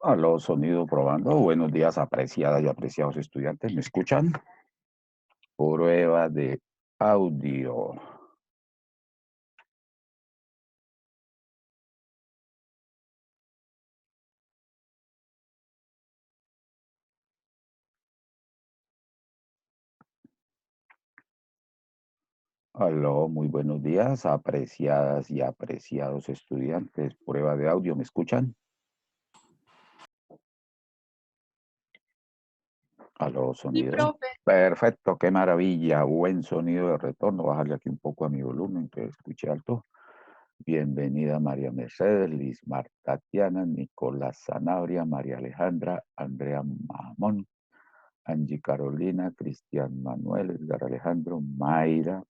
Aló, sonido probando. Buenos días, apreciadas y apreciados estudiantes. ¿Me escuchan? Prueba de audio. Aló, muy buenos días, apreciadas y apreciados estudiantes. Prueba de audio, ¿me escuchan? Aló, Sí, sonido. profe. Perfecto, qué maravilla. Buen sonido de retorno. Bajarle aquí un poco a mi volumen, que escuche alto. Bienvenida María Mercedes, Lismar Tatiana, Nicolás Zanabria, María Alejandra, Andrea Mamón, Angie Carolina, Cristian Manuel, Edgar Alejandro, Mayra,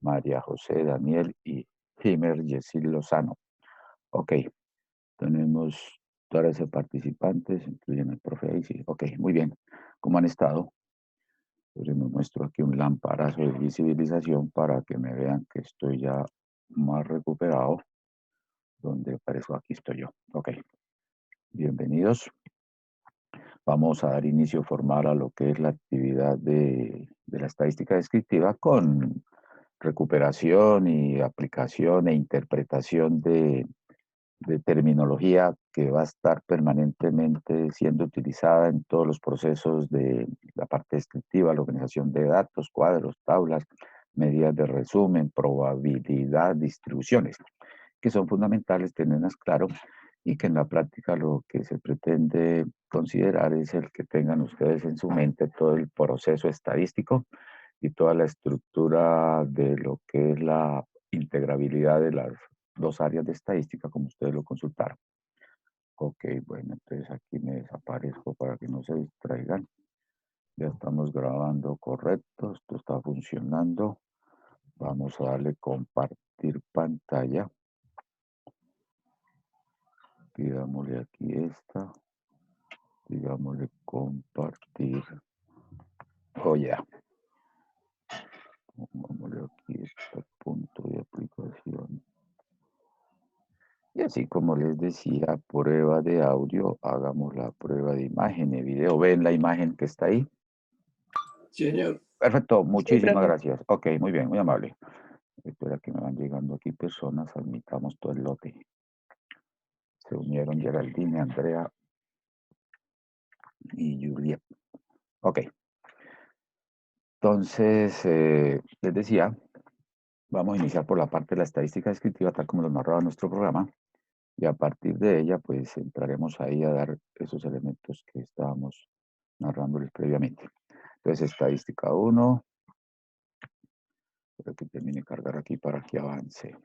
María José, Daniel y Himer Yesil Lozano. Ok, tenemos 13 participantes, incluyen el profe ahí, sí. Ok, muy bien. ¿Cómo han estado? Pues me muestro aquí un lamparazo de visibilización para que me vean que estoy ya más recuperado. Donde aparezco, aquí estoy yo. Ok, bienvenidos. Vamos a dar inicio formal a lo que es la actividad de la estadística descriptiva con recuperación y aplicación e interpretación de terminología que va a estar permanentemente siendo utilizada en todos los procesos de la parte descriptiva, la organización de datos, cuadros, tablas, medidas de resumen, probabilidad, distribuciones, que son fundamentales tenerlas claro y que en la práctica lo que se pretende considerar es el que tengan ustedes en su mente todo el proceso estadístico y toda la estructura de lo que es la integrabilidad de las dos áreas de estadística, como ustedes lo consultaron. Ok, bueno, entonces aquí me desaparezco para que no se distraigan. Ya estamos grabando correcto, esto está funcionando. Vamos a darle compartir pantalla. Digámosle aquí esta. Digámosle compartir. Oh, ya. Pongámosle aquí este punto de aplicación. Y así como les decía, prueba de audio, hagamos la prueba de imagen y video. ¿Ven la imagen que está ahí? Sí, señor. Perfecto, Sí, muchísimas profe. gracias. Ok, muy bien, muy amable. Espera que me van llegando aquí personas, admitamos todo el lote. Se unieron Geraldine, Andrea y Juliet. Ok, entonces, les decía, vamos a iniciar por la parte de la estadística descriptiva, tal como lo narraba nuestro programa, y a partir de ella, pues entraremos ahí a dar esos elementos que estábamos narrándoles previamente. Entonces, estadística 1, espero que termine de cargar aquí para que avance.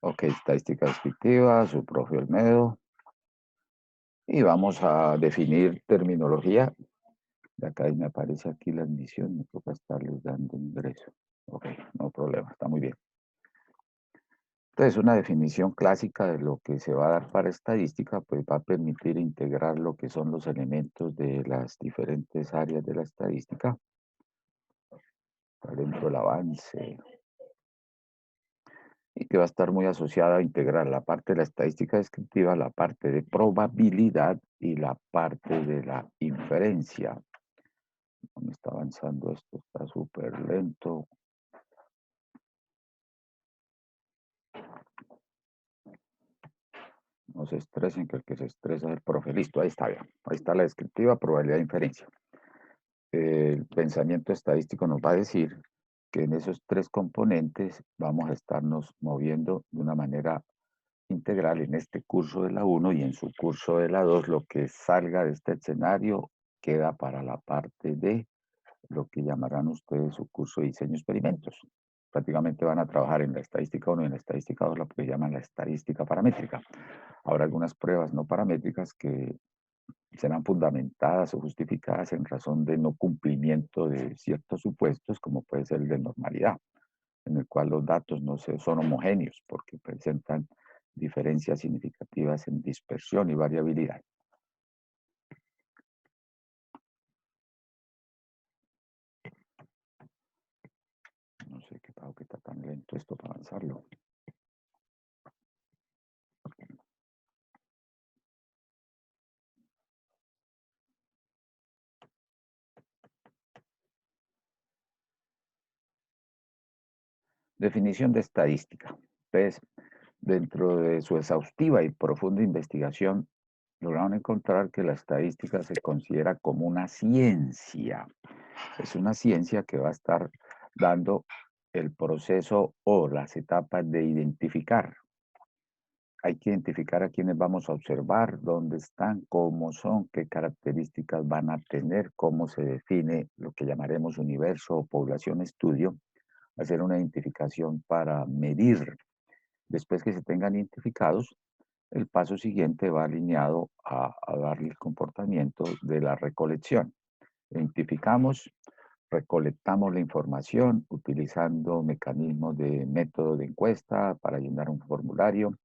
Ok, estadística descriptiva, su profe Olmedo. Y vamos a definir terminología. De acá me aparece aquí la admisión, me toca estarles dando ingreso. Ok, no problema, está muy bien. Entonces, una definición clásica de lo que se va a dar para estadística, pues va a permitir integrar lo que son los elementos de las diferentes áreas de la estadística. Está dentro del avance. Y que va a estar muy asociada a integrar la parte de la estadística descriptiva, la parte de probabilidad y la parte de la inferencia. No me está avanzando esto, está súper lento. No se estresen, que el que se estresa es el profe. Listo, ahí está bien. Ahí está la descriptiva, probabilidad de inferencia. El pensamiento estadístico nos va a decir que en esos tres componentes vamos a estarnos moviendo de una manera integral en este curso de la 1 y en su curso de la 2. Lo que salga de este escenario queda para la parte de lo que llamarán ustedes su curso de diseño de experimentos. Prácticamente van a trabajar en la estadística 1 y en la estadística 2, lo que llaman la estadística paramétrica. Habrá algunas pruebas no paramétricas que serán fundamentadas o justificadas en razón de no cumplimiento de ciertos supuestos, como puede ser el de normalidad, en el cual los datos no son homogéneos porque presentan diferencias significativas en dispersión y variabilidad. No sé qué pasa, que está tan lento esto para avanzarlo. Definición de estadística. Entonces, dentro de su exhaustiva y profunda investigación, lograron encontrar que la estadística se considera como una ciencia. Es una ciencia que va a estar dando el proceso o las etapas de identificar. Hay que identificar a quienes vamos a observar, dónde están, cómo son, qué características van a tener, cómo se define lo que llamaremos universo o población estudio, hacer una identificación para medir. Después que se tengan identificados, el paso siguiente va alineado a darle el comportamiento de la recolección. Identificamos, recolectamos la información utilizando mecanismos de método de encuesta para llenar un formulario,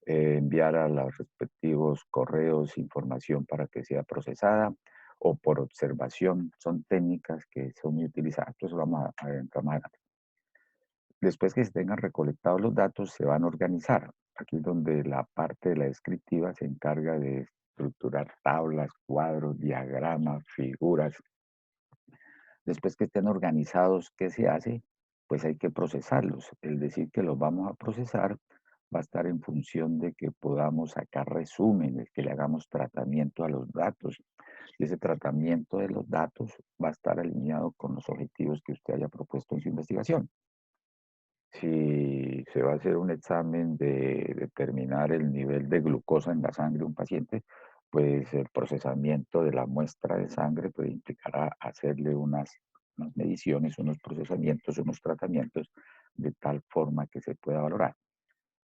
enviar a los respectivos correos información para que sea procesada o por observación. Son técnicas que son muy utilizadas. Entonces vamos a entrar más adelante. Después que se tengan recolectados los datos, se van a organizar. Aquí es donde la parte de la descriptiva se encarga de estructurar tablas, cuadros, diagramas, figuras. Después que estén organizados, ¿qué se hace? Pues hay que procesarlos. El decir que los vamos a procesar va a estar en función de que podamos sacar resúmenes, que le hagamos tratamiento a los datos. Y ese tratamiento de los datos va a estar alineado con los objetivos que usted haya propuesto en su investigación. Si se va a hacer un examen de determinar el nivel de glucosa en la sangre de un paciente, pues el procesamiento de la muestra de sangre pues, implicará hacerle unas mediciones, unos procesamientos, unos tratamientos de tal forma que se pueda valorar.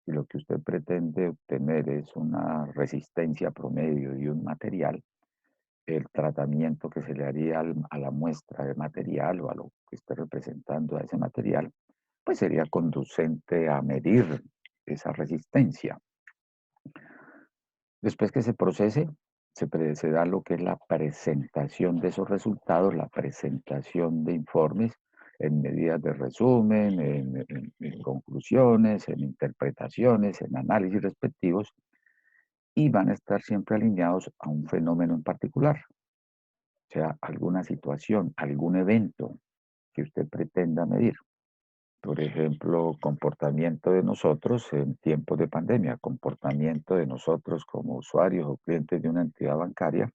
Si lo que usted pretende obtener es una resistencia promedio de un material, el tratamiento que se le haría a la muestra de material o a lo que esté representando a ese material, pues sería conducente a medir esa resistencia. Después que se procese, se da lo que es la presentación de esos resultados, la presentación de informes en medidas de resumen, en conclusiones, en interpretaciones, en análisis respectivos, y van a estar siempre alineados a un fenómeno en particular, o sea, alguna situación, algún evento que usted pretenda medir. Por ejemplo, comportamiento de nosotros en tiempos de pandemia, comportamiento de nosotros como usuarios o clientes de una entidad bancaria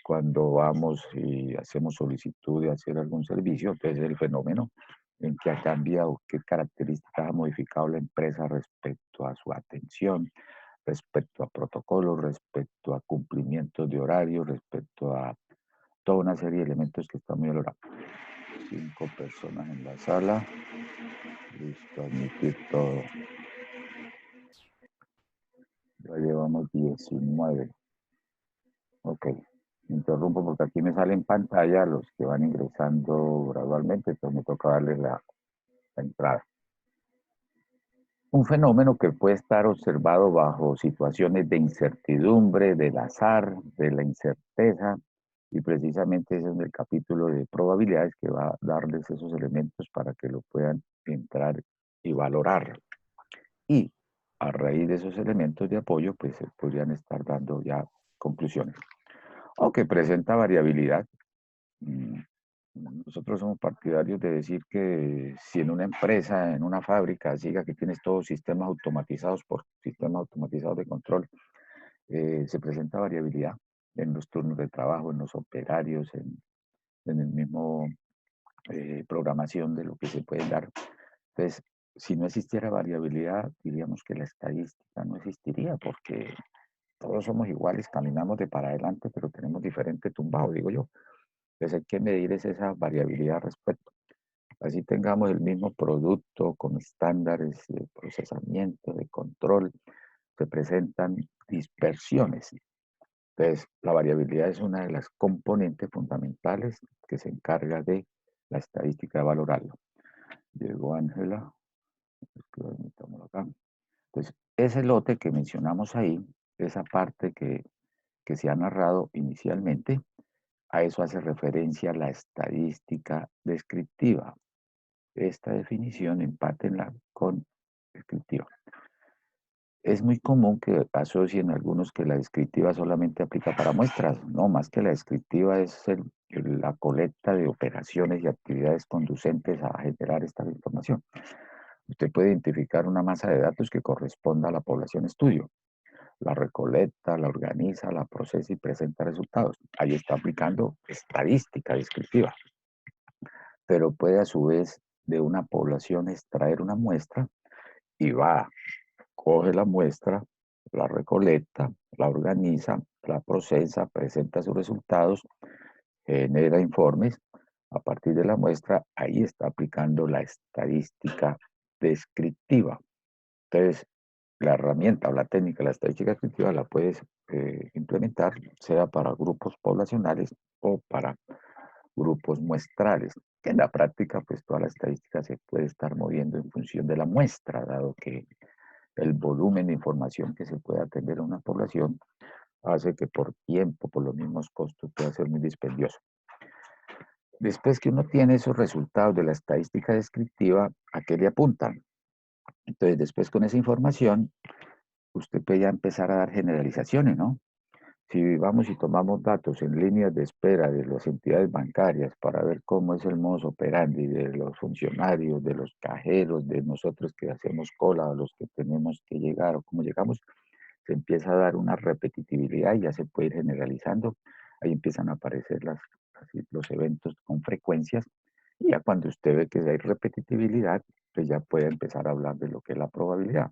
cuando vamos y hacemos solicitud de hacer algún servicio, entonces el fenómeno en que ha cambiado, qué características ha modificado la empresa respecto a su atención, respecto a protocolos, respecto a cumplimientos de horarios, respecto a toda una serie de elementos que están muy valorados. 5 personas en la sala. Listo, admitir todo. Ya llevamos 19. Ok. Interrumpo porque aquí me sale en pantalla los que van ingresando gradualmente, entonces me toca darle la entrada. Un fenómeno que puede estar observado bajo situaciones de incertidumbre, del azar, de la incerteza, y precisamente ese es el capítulo de probabilidades que va a darles esos elementos para que lo puedan entrar y valorar. Y a raíz de esos elementos de apoyo, pues se podrían estar dando ya conclusiones. O que presenta variabilidad. Mm, Nosotros somos partidarios de decir que si en una empresa, en una fábrica, siga que tienes todos sistemas automatizados por sistemas automatizados de control, se presenta variabilidad en los turnos de trabajo, en los operarios, en el mismo programación de lo que se puede dar. Entonces, si no existiera variabilidad, diríamos que la estadística no existiría, porque todos somos iguales, caminamos de para adelante, pero tenemos diferente tumbado, digo yo. Entonces hay que medir esa variabilidad al respecto. Así tengamos el mismo producto con estándares de procesamiento, de control, se presentan dispersiones. Entonces, la variabilidad es una de las componentes fundamentales que se encarga de la estadística de valorarlo. Llegó Ángela, permitámoslo acá. Entonces, ese lote que mencionamos ahí, esa parte que se ha narrado inicialmente, a eso hace referencia la estadística descriptiva. Esta definición empátenla con descriptiva. Es muy común que asocien algunos que la descriptiva solamente aplica para muestras. No, más que la descriptiva es la colecta de operaciones y actividades conducentes a generar esta información. Usted puede identificar una masa de datos que corresponda a la población estudio. La recolecta, la organiza, la procesa y presenta resultados. Ahí está aplicando estadística descriptiva. Pero puede a su vez de una población extraer una muestra y va, coge la muestra, la recolecta, la organiza, la procesa, presenta sus resultados, genera informes. A partir de la muestra, ahí está aplicando la estadística descriptiva. Entonces, la herramienta o la técnica, la estadística descriptiva, la puedes implementar, sea para grupos poblacionales o para grupos muestrales. Que en la práctica, pues toda la estadística se puede estar moviendo en función de la muestra, dado que el volumen de información que se puede atender a una población hace que por tiempo, por los mismos costos, pueda ser muy dispendioso. Después que uno tiene esos resultados de la estadística descriptiva, ¿a qué le apuntan? Entonces, después con esa información, usted puede ya empezar a dar generalizaciones, ¿no? Si vamos y tomamos datos en líneas de espera de las entidades bancarias para ver cómo es el modus operandi de los funcionarios, de los cajeros, de nosotros que hacemos cola, a los que tenemos que llegar o cómo llegamos, se empieza a dar una repetitividad y ya se puede ir generalizando. Ahí empiezan a aparecer los eventos con frecuencias y ya cuando usted ve que hay repetitividad, pues ya puede empezar a hablar de lo que es la probabilidad.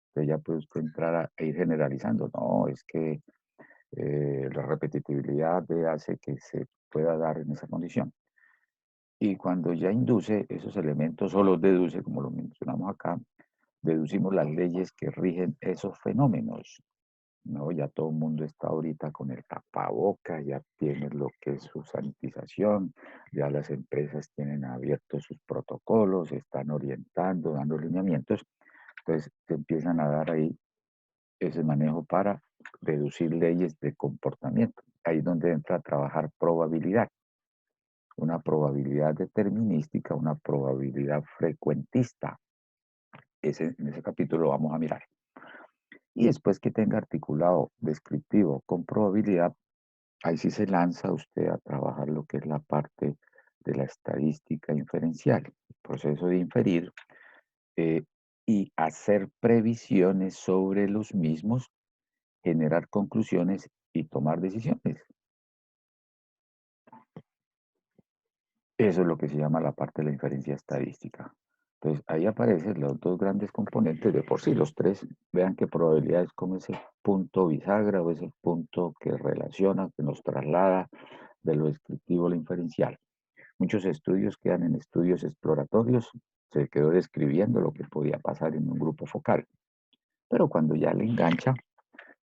Entonces ya puede usted entrar a ir generalizando. No, es que la repetitividad hace que se pueda dar en esa condición. Y cuando ya induce esos elementos o los deduce, como lo mencionamos acá, deducimos las leyes que rigen esos fenómenos. No, ya todo el mundo está ahorita con el tapaboca, ya tiene lo que es su sanitización, ya las empresas tienen abiertos sus protocolos, están orientando, dando lineamientos, entonces se empiezan a dar ahí ese manejo para deducir leyes de comportamiento. Ahí es donde entra a trabajar probabilidad, una probabilidad determinística, una probabilidad frecuentista. En ese capítulo lo vamos a mirar. Y después que tenga articulado descriptivo con probabilidad, ahí sí se lanza usted a trabajar lo que es la parte de la estadística inferencial, el proceso de inferir eh, y hacer previsiones sobre los mismos, generar conclusiones y tomar decisiones. Eso es lo que se llama la parte de la inferencia estadística. Entonces, ahí aparecen los dos grandes componentes de por sí, los tres. Vean que probabilidad es como ese punto bisagra o ese punto que relaciona, que nos traslada de lo descriptivo a lo inferencial. Muchos estudios quedan en estudios exploratorios, se quedó describiendo lo que podía pasar en un grupo focal. Pero cuando ya le engancha,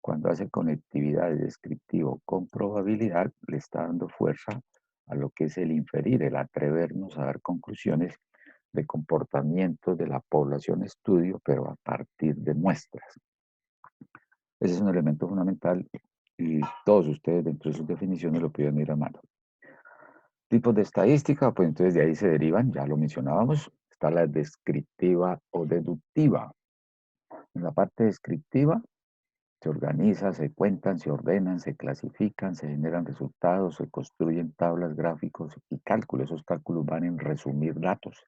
cuando hace conectividad de descriptivo con probabilidad, le está dando fuerza a lo que es el inferir, el atrevernos a dar conclusiones de comportamiento de la población estudio, pero a partir de muestras. Ese es un elemento fundamental y todos ustedes dentro de sus definiciones lo pueden ir armando. Tipos de estadística, pues entonces de ahí se derivan, ya lo mencionábamos, está la descriptiva o deductiva. En la parte descriptiva se organiza, se cuentan, se ordenan, se clasifican, se generan resultados, se construyen tablas, gráficos y cálculos. Esos cálculos van en resumir datos.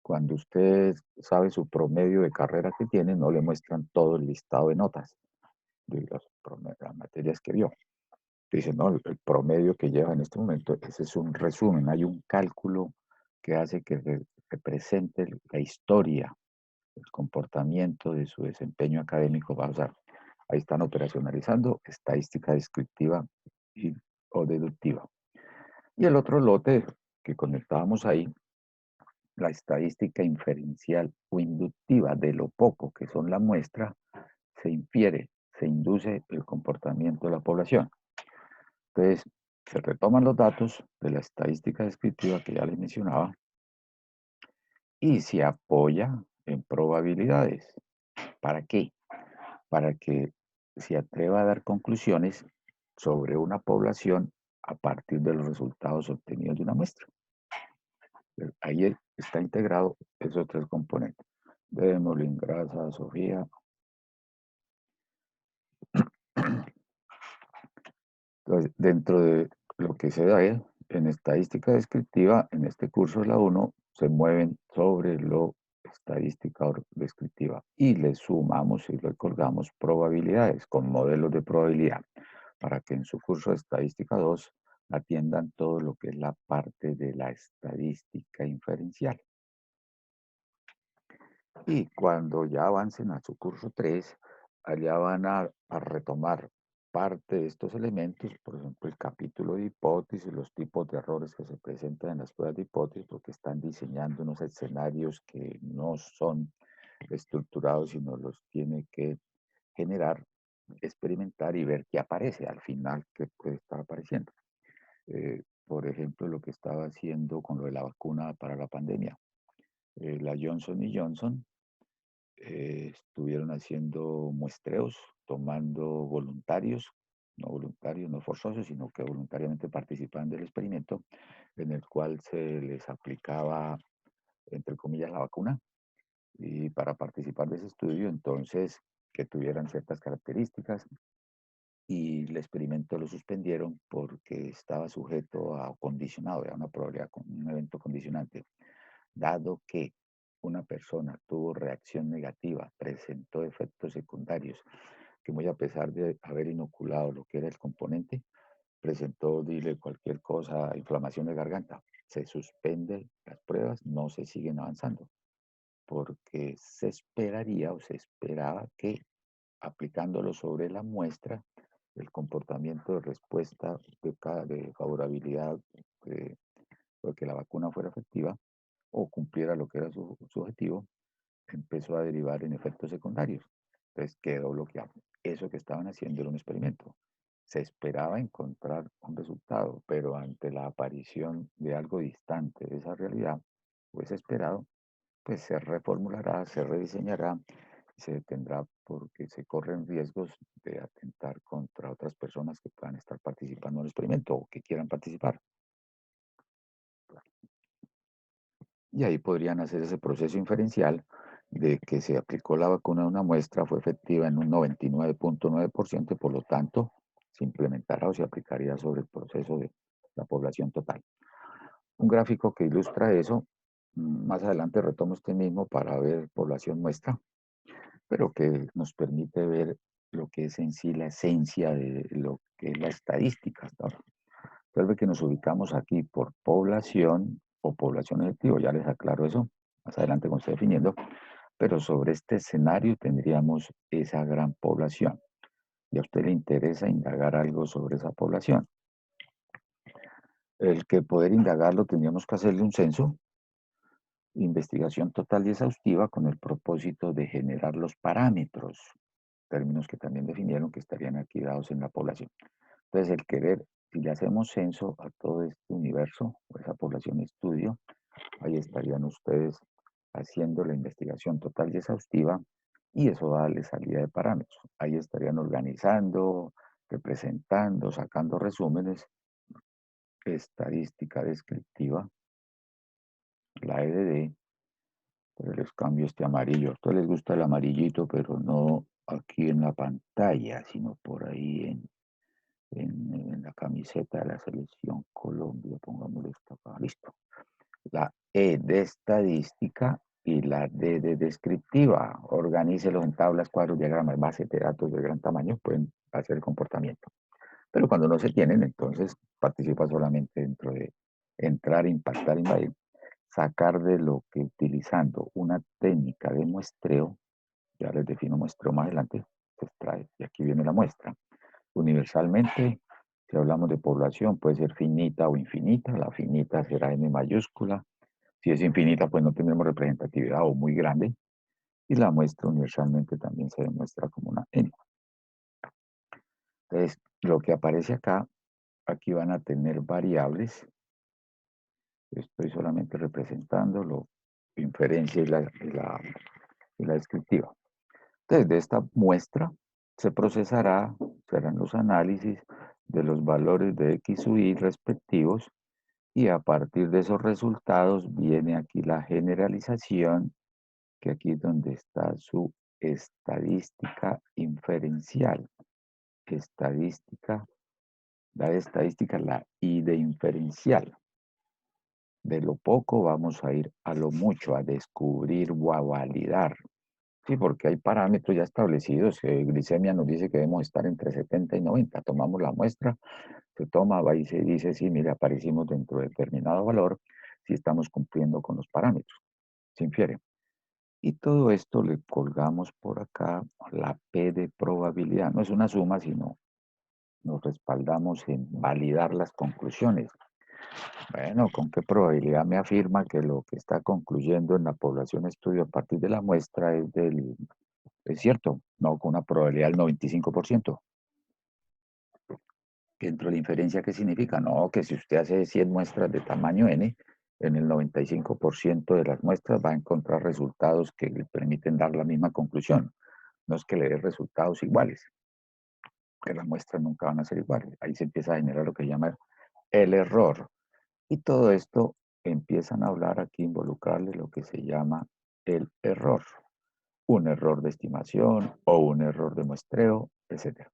Cuando usted sabe su promedio de carrera que tiene, no le muestran todo el listado de notas de las materias que vio. Dice, no, el promedio que lleva en este momento, ese es un resumen. Hay un cálculo que hace que represente la historia, el comportamiento de su desempeño académico. Vamos a Ahí están operacionalizando estadística descriptiva o deductiva. Y el otro lote que conectábamos ahí, la estadística inferencial o inductiva, de lo poco que son la muestra, se infiere, se induce el comportamiento de la población. Entonces, se retoman los datos de la estadística descriptiva que ya les mencionaba y se apoya en probabilidades. ¿Para qué? Para que se atreva a dar conclusiones sobre una población a partir de los resultados obtenidos de una muestra. Ahí está integrado esos tres componentes. Démosle gracias a Sofía. Entonces, dentro de lo que se da en estadística descriptiva, en este curso la 1, se mueven sobre lo estadística descriptiva y le sumamos y le colgamos probabilidades con modelos de probabilidad para que en su curso de estadística 2 atiendan todo lo que es la parte de la estadística inferencial. Y cuando ya avancen a su curso 3, allá van a retomar parte de estos elementos, por ejemplo, el capítulo de hipótesis, los tipos de errores que se presentan en las pruebas de hipótesis, porque están diseñando unos escenarios que no son estructurados, sino los tiene que generar, experimentar y ver qué aparece al final, qué puede estar apareciendo. Por ejemplo, lo que estaba haciendo con lo de la vacuna para la pandemia. La Johnson y Johnson estuvieron haciendo muestreos, tomando voluntarios, no forzosos, sino que voluntariamente participaban del experimento, en el cual se les aplicaba, entre comillas, la vacuna, y para participar de ese estudio, entonces, que tuvieran ciertas características, y el experimento lo suspendieron porque estaba sujeto a condicionado, era una probabilidad con un evento condicionante. Dado que una persona tuvo reacción negativa, presentó efectos secundarios, que muy a pesar de haber inoculado lo que era el componente, presentó, dile cualquier cosa, inflamación de garganta. Se suspenden las pruebas, no se siguen avanzando, porque se esperaría o se esperaba que aplicándolo sobre la muestra, el comportamiento de respuesta de favorabilidad de que la vacuna fuera efectiva o cumpliera lo que era su objetivo, empezó a derivar en efectos secundarios. Entonces quedó bloqueado. Eso que estaban haciendo era un experimento. Se esperaba encontrar un resultado, pero ante la aparición de algo distante de esa realidad, pues esperado, pues se reformulará, se rediseñará, se detendrá porque se corren riesgos de atentar contra otras personas que puedan estar participando en el experimento o que quieran participar. Y ahí podrían hacer ese proceso inferencial de que se aplicó la vacuna a una muestra, fue efectiva en un 99.9% y por lo tanto se implementará o se aplicaría sobre el proceso de la población total. Un gráfico que ilustra eso, más adelante retomo este mismo para ver población muestra, pero que nos permite ver lo que es en sí la esencia de lo que es la estadística hasta ahora. Tal vez que nos ubicamos aquí por población o población objetivo, ya les aclaro eso más adelante cuando esté definiendo, pero sobre este escenario tendríamos esa gran población. Y a usted le interesa indagar algo sobre esa población. El que poder indagarlo tendríamos que hacerle un censo, investigación total y exhaustiva con el propósito de generar los parámetros, términos que también definieron que estarían aquí dados en la población. Entonces, el querer, si le hacemos censo a todo este universo, o esa población estudio, ahí estarían ustedes haciendo la investigación total y exhaustiva y eso va a darle salida de parámetros. Ahí estarían organizando, representando, sacando resúmenes, estadística descriptiva, la EDD, pero les cambio este amarillo. A ustedes les gusta el amarillito, pero no aquí en la pantalla, sino por ahí en la camiseta de la selección Colombia. Pongámosle esto acá, listo. La E de estadística y la D de descriptiva. Organícelos en tablas, cuadros, diagramas, bases de datos de gran tamaño, pueden hacer el comportamiento. Pero cuando no se tienen, entonces participa solamente dentro de entrar, impactar, invadir. Sacar de lo que utilizando una técnica de muestreo, ya les defino muestreo más adelante, se extrae. Y aquí viene la muestra. Universalmente, si hablamos de población, puede ser finita o infinita. La finita será N mayúscula. Si es infinita, pues no tendremos representatividad o muy grande. Y la muestra universalmente también se demuestra como una N. Entonces, lo que aparece acá, aquí van a tener variables. Estoy solamente representando la inferencia y la descriptiva. Entonces, de esta muestra se procesará, serán los análisis de los valores de X u Y respectivos y a partir de esos resultados viene aquí la generalización, que aquí es donde está su estadística inferencial. Estadística, la de estadística, la I de inferencial. De lo poco vamos a ir a lo mucho, a descubrir o a validar. Sí, porque hay parámetros ya establecidos. Glicemia nos dice que debemos estar entre 70 y 90. Tomamos la muestra, se toma, va y se dice, sí, mire, aparecimos dentro de determinado valor si estamos cumpliendo con los parámetros. Se infiere. Y todo esto le colgamos por acá la P de probabilidad. No es una suma, sino nos respaldamos en validar las conclusiones. Bueno, ¿con qué probabilidad me afirma que lo que está concluyendo en la población estudio a partir de la muestra es cierto? No, con una probabilidad del 95%. Dentro de la inferencia, ¿qué significa? No, que si usted hace 100 muestras de tamaño n, en el 95% de las muestras va a encontrar resultados que le permiten dar la misma conclusión. No es que le dé resultados iguales, que las muestras nunca van a ser iguales. Ahí se empieza a generar lo que se llama el error. Y todo esto empiezan a hablar aquí, involucrarle lo que se llama el error. Un error de estimación o un error de muestreo, etc.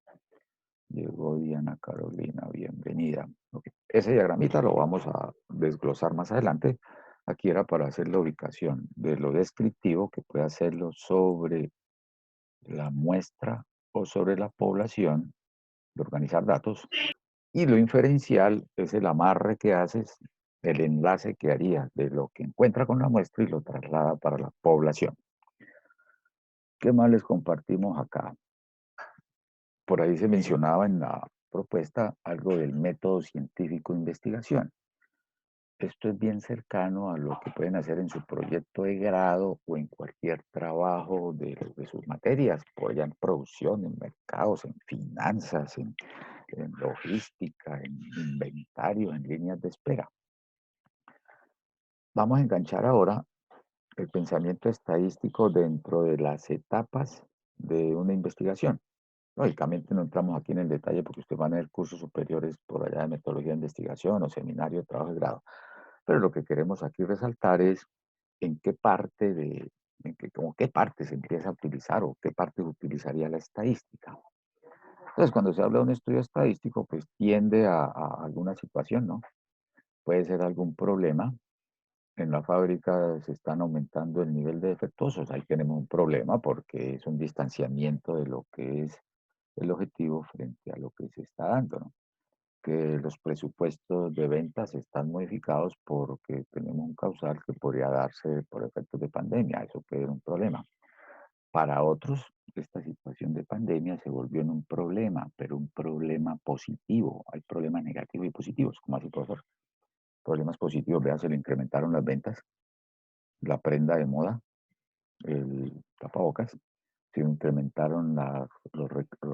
Llegó Diana Carolina, bienvenida. Okay. Ese diagramita lo vamos a desglosar más adelante. Aquí era para hacer la ubicación de lo descriptivo, que puede hacerlo sobre la muestra o sobre la población, de organizar datos. Y lo inferencial es el amarre que haces, el enlace que haría de lo que encuentra con la muestra y lo traslada para la población. ¿Qué más les compartimos acá? Por ahí se mencionaba en la propuesta algo del método científico de investigación. Esto es bien cercano a lo que pueden hacer en su proyecto de grado o en cualquier trabajo de sus materias, por allá en producción, en mercados, en finanzas, en logística, en inventario, en líneas de espera. Vamos a enganchar ahora el pensamiento estadístico dentro de las etapas de una investigación. Lógicamente no entramos aquí en el detalle porque ustedes van a ver cursos superiores por allá de metodología de investigación o seminario de trabajo de grado. Pero lo que queremos aquí resaltar es en qué parte como qué parte se empieza a utilizar o qué parte utilizaría la estadística. Entonces, cuando se habla de un estudio estadístico, pues tiende a alguna situación, ¿no? Puede ser algún problema. En la fábrica se están aumentando el nivel de defectuosos. Ahí tenemos un problema porque es un distanciamiento de lo que es el objetivo frente a lo que se está dando, ¿no? Que los presupuestos de ventas están modificados porque tenemos un causal que podría darse por efectos de pandemia. Eso puede ser un problema. Para otros, esta situación de pandemia se volvió en un problema, pero un problema positivo. Hay problemas negativos y positivos, como así, profesor. Problemas positivos, vean, se le incrementaron las ventas, la prenda de moda, el tapabocas, se incrementaron los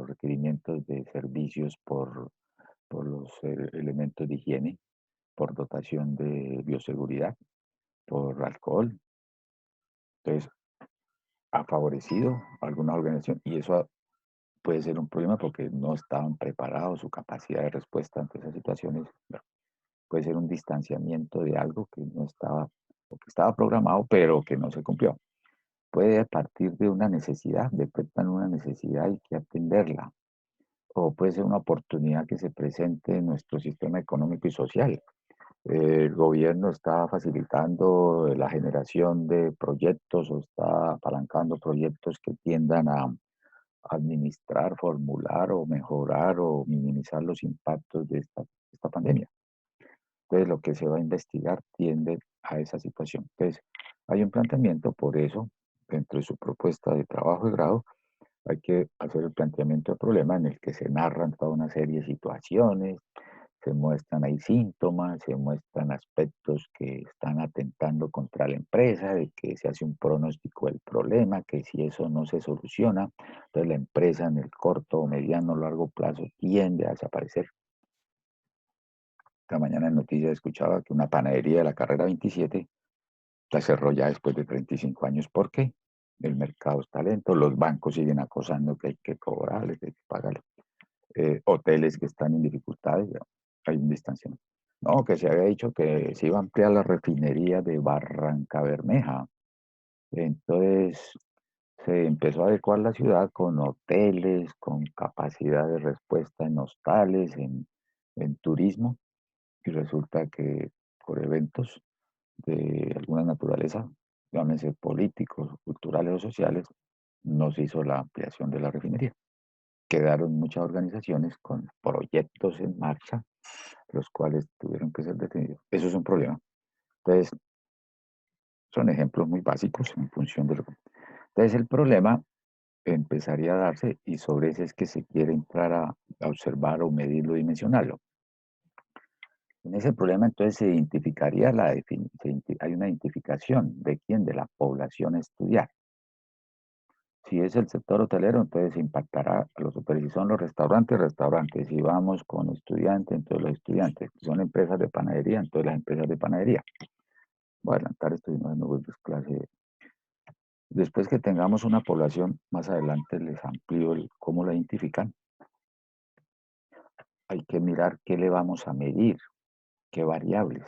requerimientos de servicios por los elementos de higiene, por dotación de bioseguridad, por alcohol. Entonces, ha favorecido a alguna organización y eso puede ser un problema porque no estaban preparados, su capacidad de respuesta ante esas situaciones. Bueno, puede ser un distanciamiento de algo que no estaba, o que estaba programado, pero que no se cumplió. Puede partir de una necesidad, detectan una necesidad y hay que atenderla. O puede ser una oportunidad que se presente en nuestro sistema económico y social. El gobierno está facilitando la generación de proyectos o está apalancando proyectos que tiendan a administrar, formular o mejorar o minimizar los impactos de esta pandemia. Entonces, lo que se va a investigar tiende a esa situación. Entonces, hay un planteamiento, por eso, dentro de su propuesta de trabajo de grado, hay que hacer el planteamiento del problema en el que se narran toda una serie de situaciones, se muestran ahí síntomas, se muestran aspectos que están atentando contra la empresa, de que se hace un pronóstico del problema, que si eso no se soluciona, entonces la empresa en el corto, mediano, largo plazo tiende a desaparecer. Esta mañana en noticias escuchaba que una panadería de la carrera 27 la cerró ya después de 35 años. ¿Por qué? El mercado está lento, los bancos siguen acosando que hay que cobrarles, que hay que pagarles. Hoteles que están en dificultades, ya, hay un distanciamiento. No, que se había dicho que se iba a ampliar la refinería de Barranca Bermeja. Entonces se empezó a adecuar la ciudad con hoteles, con capacidad de respuesta en hostales, en turismo, y resulta que por eventos de alguna naturaleza, llámese políticos, culturales o sociales, no se hizo la ampliación de la refinería. Quedaron muchas organizaciones con proyectos en marcha, los cuales tuvieron que ser detenidos. Eso es un problema. Entonces, son ejemplos muy básicos en función de lo que... Entonces, el problema empezaría a darse y sobre ese es que se quiere entrar a observar o medirlo, dimensionarlo. En ese problema entonces se identificaría hay una identificación de quién, de la población a estudiar. Si es el sector hotelero, entonces impactará a los hoteles. Si son los restaurantes, restaurantes. Si vamos con estudiantes, entonces los estudiantes. Si son empresas de panadería, entonces las empresas de panadería. Voy a adelantar esto y no me vuelvo clase. Después que tengamos una población, más adelante les amplío cómo la identifican. Hay que mirar qué le vamos a medir, qué variables.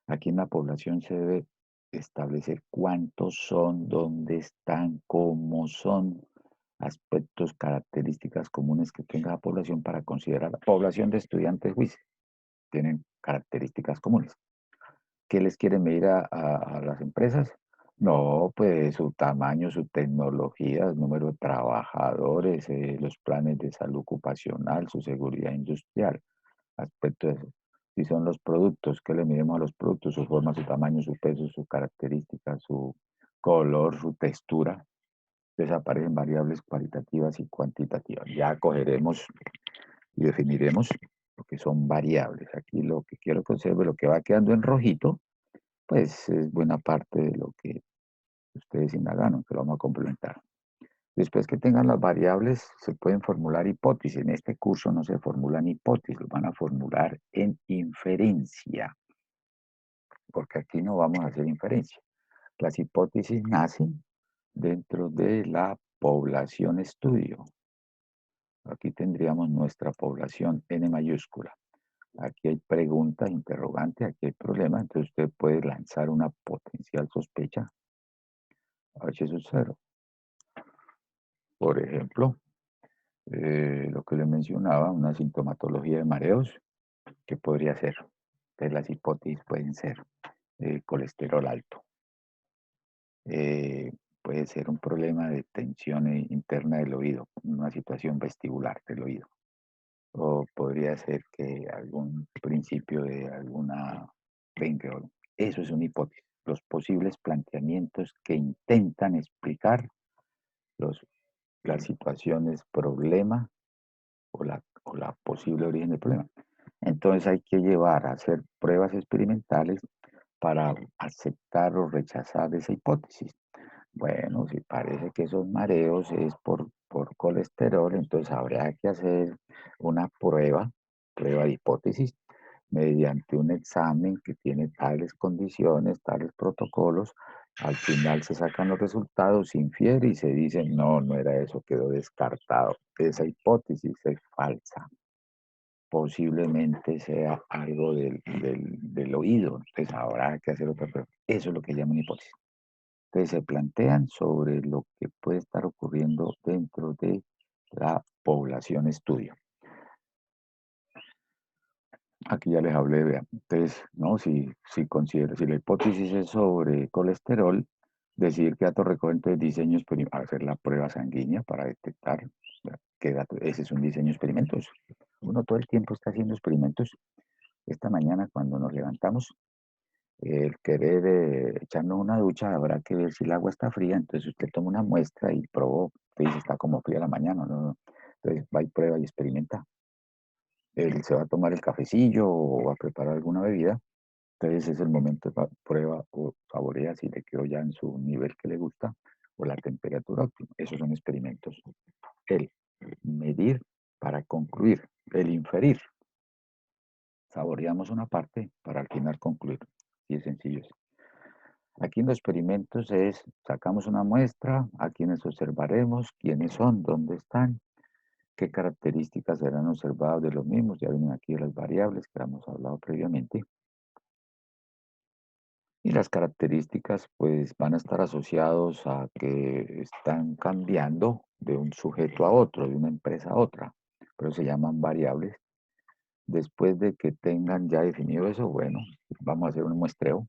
Aquí en la población se debe establecer cuántos son, dónde están, cómo son, aspectos, características comunes que tenga la población para considerar la población de estudiantes WIS. Tienen características comunes. ¿Qué les quieren medir a las empresas? No, pues su tamaño, su tecnología, el número de trabajadores, los planes de salud ocupacional, su seguridad industrial, aspecto de eso. Si son los productos, ¿qué le midimos a los productos? Su forma, su tamaño, su peso, su característica, su color, su textura. Entonces aparecen variables cualitativas y cuantitativas. Ya cogeremos y definiremos lo que son variables. Aquí lo que quiero que observe, lo que va quedando en rojito, pues es buena parte de lo que ustedes indagaron, que lo vamos a complementar. Después que tengan las variables, se pueden formular hipótesis. En este curso no se formulan hipótesis, lo van a formular en inferencia, porque aquí no vamos a hacer inferencia. Las hipótesis nacen dentro de la población estudio. Aquí tendríamos nuestra población N mayúscula. Aquí hay pregunta, interrogante, aquí hay problema, entonces usted puede lanzar una potencial sospecha H sub 0. Por ejemplo, lo que le mencionaba, una sintomatología de mareos, ¿qué podría ser? Entonces las hipótesis pueden ser colesterol alto, eh, puede ser un problema de tensión interna del oído, una situación vestibular del oído. O podría ser que algún principio de alguna venga. Eso es una hipótesis. Los posibles planteamientos que intentan explicar los, las situaciones problema o la posible origen del problema. Entonces hay que llevar a hacer pruebas experimentales para aceptar o rechazar esa hipótesis. Bueno, si parece que esos mareos es por colesterol, entonces habría que hacer una prueba de hipótesis, mediante un examen que tiene tales condiciones, tales protocolos. Al final se sacan los resultados, se infiere y se dice, no, no era eso, quedó descartado. Esa hipótesis es falsa. Posiblemente sea algo del oído, entonces habrá que hacer otra prueba. Eso es lo que llaman hipótesis. Entonces se plantean sobre lo que puede estar ocurriendo dentro de la población estudio. Aquí ya les hablé, vean. Entonces, ¿no? Si considero, si la hipótesis es sobre colesterol, decir qué datos recogen entonces diseño hacer la prueba sanguínea para detectar qué datos, ese es un diseño de experimentos. Uno todo el tiempo está haciendo experimentos. Esta mañana cuando nos levantamos, el querer echarnos una ducha, habrá que ver si el agua está fría, entonces usted toma una muestra y probó, usted dice está como fría la mañana, no, no. Entonces va y prueba y experimenta. Él se va a tomar el cafecillo o va a preparar alguna bebida. Entonces es el momento de prueba o saborea si le quedó ya en su nivel que le gusta o la temperatura óptima. Esos son experimentos. El medir para concluir, el inferir. Saboreamos una parte para al final concluir. Y es sencillo. Aquí en los experimentos es, sacamos una muestra, a quienes observaremos, quiénes son, dónde están, qué características serán observadas de los mismos. Ya vienen aquí las variables que hemos hablado previamente. Y las características pues van a estar asociados a que están cambiando de un sujeto a otro, de una empresa a otra, pero se llaman variables. Después de que tengan ya definido eso, bueno, vamos a hacer un muestreo,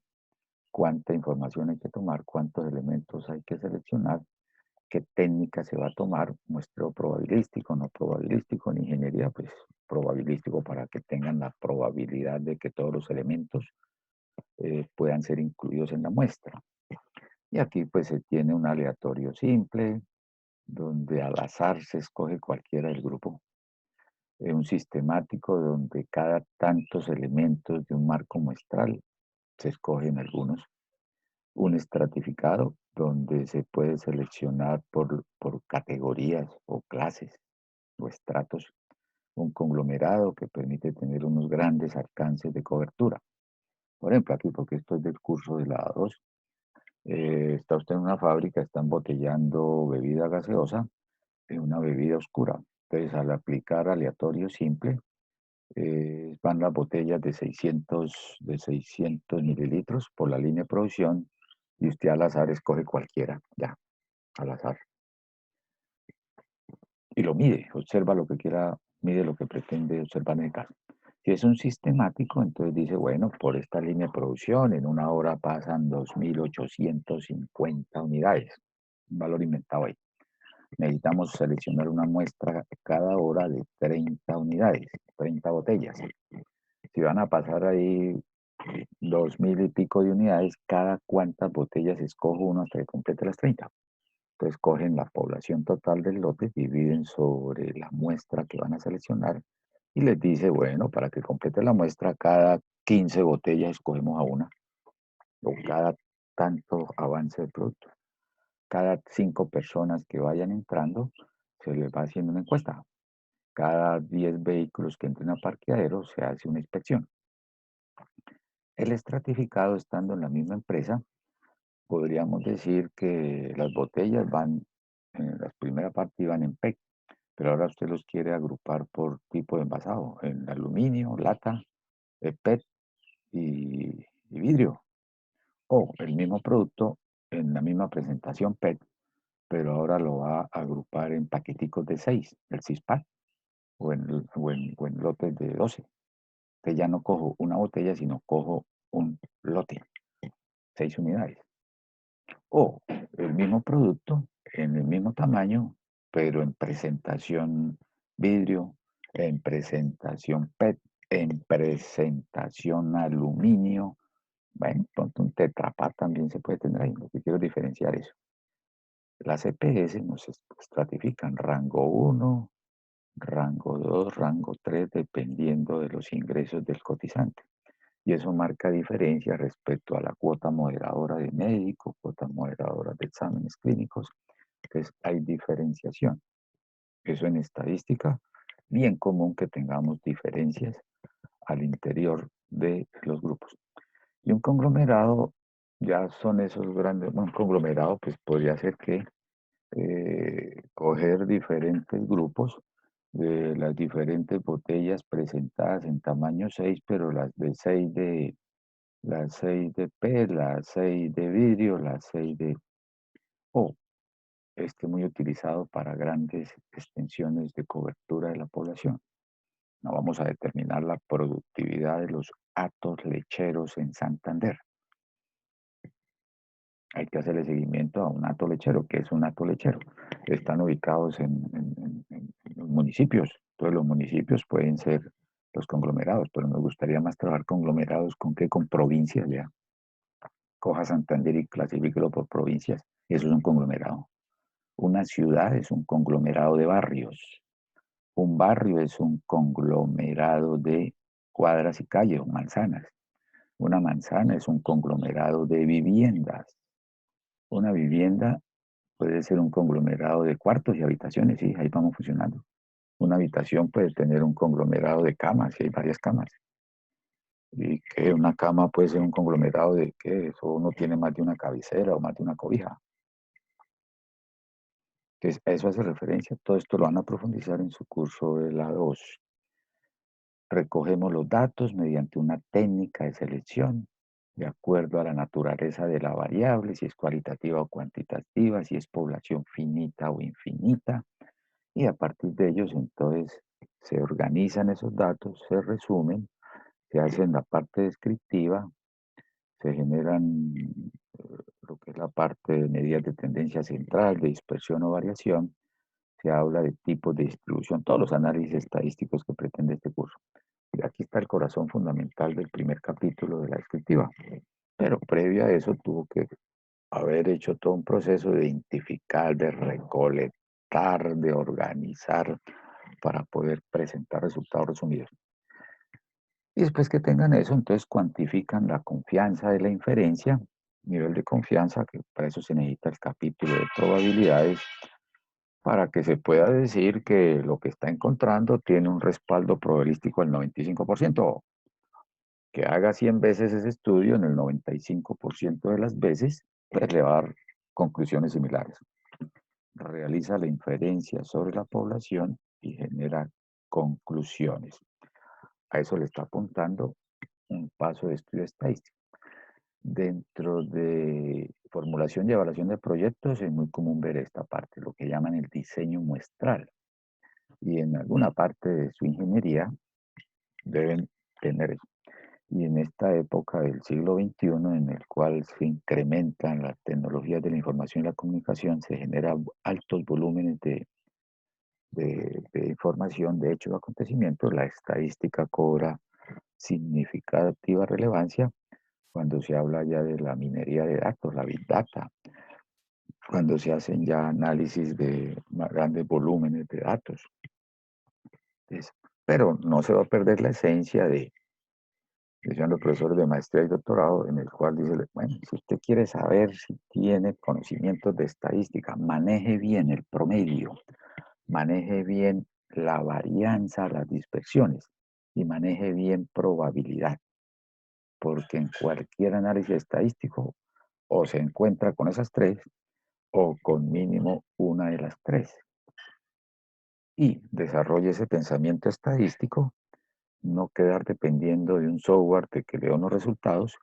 cuánta información hay que tomar, cuántos elementos hay que seleccionar, qué técnica se va a tomar, muestreo probabilístico, no probabilístico, en ingeniería pues probabilístico para que tengan la probabilidad de que todos los elementos puedan ser incluidos en la muestra. Y aquí pues se tiene un aleatorio simple, donde al azar se escoge cualquiera del grupo. Un sistemático donde cada tantos elementos de un marco muestral se escogen algunos. Un estratificado donde se puede seleccionar por categorías o clases o estratos. Un conglomerado que permite tener unos grandes alcances de cobertura. Por ejemplo, aquí, porque esto es del curso de la A2, está usted en una fábrica, está embotellando bebida gaseosa, una bebida oscura. Entonces, al aplicar aleatorio simple, van las botellas de 600 mililitros por la línea de producción y usted al azar escoge cualquiera, ya, al azar. Y lo mide, observa lo que quiera, mide lo que pretende observar en el caso. Si es un sistemático, entonces dice, bueno, por esta línea de producción en una hora pasan 2.850 unidades, un valor inventado ahí. Necesitamos seleccionar una muestra cada hora de 30 unidades, 30 botellas. Si van a pasar ahí 2.000 y pico de unidades, cada cuántas botellas escojo uno hasta que complete las 30. Entonces cogen la población total del lote, dividen sobre la muestra que van a seleccionar y les dice, bueno, para que complete la muestra, cada 15 botellas escogemos a una, o cada tanto avance del producto. Cada 5 personas que vayan entrando, se les va haciendo una encuesta. Cada 10 vehículos que entren a parqueadero, se hace una inspección. El estratificado, estando en la misma empresa, podríamos decir que las botellas van, en la primera parte iban en PET, pero ahora usted los quiere agrupar por tipo de envasado, en aluminio, lata, PET y vidrio. O el mismo producto en la misma presentación PET, pero ahora lo va a agrupar en paqueticos de 6, el 6-pack, o en lotes de 12. Entonces ya no cojo una botella, sino cojo un lote, 6 unidades. O el mismo producto en el mismo tamaño, pero en presentación vidrio, en presentación PET, en presentación aluminio. Bueno, pronto un tetrapack también se puede tener ahí. Lo que quiero diferenciar eso. Las EPS nos estratifican rango 1, rango 2, rango 3, dependiendo de los ingresos del cotizante. Y eso marca diferencia respecto a la cuota moderadora de médico, cuota moderadora de exámenes clínicos. Entonces hay diferenciación. Eso en estadística, bien común que tengamos diferencias al interior de los grupos. Y un conglomerado ya son esos grandes, bueno, un conglomerado pues podría ser que coger diferentes grupos de las diferentes botellas presentadas en tamaño 6, pero las 6 de PET, las 6 de vidrio, las 6 de O. Muy utilizado para grandes extensiones de cobertura de la población. No vamos a determinar la productividad de los hatos lecheros en Santander. Hay que hacerle seguimiento a un hato lechero. ¿Qué es un hato lechero? Están ubicados en los municipios. Todos los municipios pueden ser los conglomerados, pero me gustaría más trabajar conglomerados con qué, con provincias, ya. Coja Santander y clasifíquelo por provincias. Eso es un conglomerado. Una ciudad es un conglomerado de barrios. Un barrio es un conglomerado de cuadras y calles o manzanas. Una manzana es un conglomerado de viviendas. Una vivienda puede ser un conglomerado de cuartos y habitaciones, sí, ahí vamos funcionando. Una habitación puede tener un conglomerado de camas, y hay varias camas. Y que una cama puede ser un conglomerado de que eso uno tiene más de una cabecera o más de una cobija. Entonces, a eso hace referencia. Todo esto lo van a profundizar en su curso de la 2. Recogemos los datos mediante una técnica de selección de acuerdo a la naturaleza de la variable, si es cualitativa o cuantitativa, si es población finita o infinita, y a partir de ellos entonces se organizan esos datos, se resumen, se hacen la parte descriptiva, se generan lo que es la parte de medidas de tendencia central, de dispersión o variación, se habla de tipos de distribución, todos los análisis estadísticos que pretende este curso. Y aquí está el corazón fundamental del primer capítulo de la descriptiva. Pero previo a eso tuvo que haber hecho todo un proceso de identificar, de recolectar, de organizar para poder presentar resultados resumidos. Y después que tengan eso, entonces cuantifican la confianza de la inferencia, nivel de confianza, que para eso se necesita el capítulo de probabilidades, para que se pueda decir que lo que está encontrando tiene un respaldo probabilístico del 95%. Que haga 100 veces ese estudio, en el 95% de las veces, pues le va a dar conclusiones similares. Realiza la inferencia sobre la población y genera conclusiones. A eso le está apuntando un paso de estudio estadístico. Dentro de formulación y evaluación de proyectos es muy común ver esta parte, lo que llaman el diseño muestral. Y en alguna parte de su ingeniería deben tener eso. Y en esta época del siglo XXI, en el cual se incrementan las tecnologías de la información y la comunicación, se generan altos volúmenes de información, de hechos, acontecimientos, la estadística cobra significativa relevancia cuando se habla ya de la minería de datos, la Big Data, cuando se hacen ya análisis de grandes volúmenes de datos. Entonces, pero no se va a perder la esencia de, decían los profesores de maestría y doctorado, en el cual dice, bueno, si usted quiere saber si tiene conocimientos de estadística, maneje bien el promedio, maneje bien la varianza, las dispersiones y maneje bien probabilidad, porque en cualquier análisis estadístico o se encuentra con esas tres o con mínimo una de las tres. Y desarrolle ese pensamiento estadístico, no quedar dependiendo de un software de que le dé unos resultados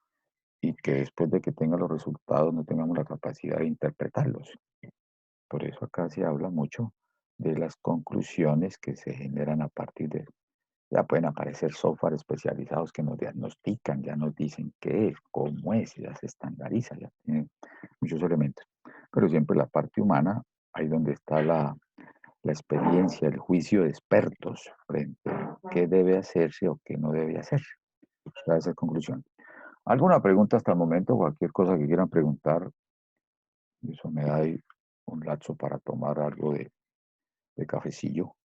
y que después de que tenga los resultados no tengamos la capacidad de interpretarlos. Por eso acá se habla mucho de las conclusiones que se generan a partir de eso. Ya pueden aparecer software especializados que nos diagnostican, ya nos dicen qué es, cómo es, ya se estandariza, ya tienen muchos elementos. Pero siempre la parte humana, ahí donde está la experiencia, el juicio de expertos frente a qué debe hacerse o qué no debe hacerse. Esa es la conclusión. ¿Alguna pregunta hasta el momento? Cualquier cosa que quieran preguntar, eso me da ahí un lapso para tomar algo de cafecillo.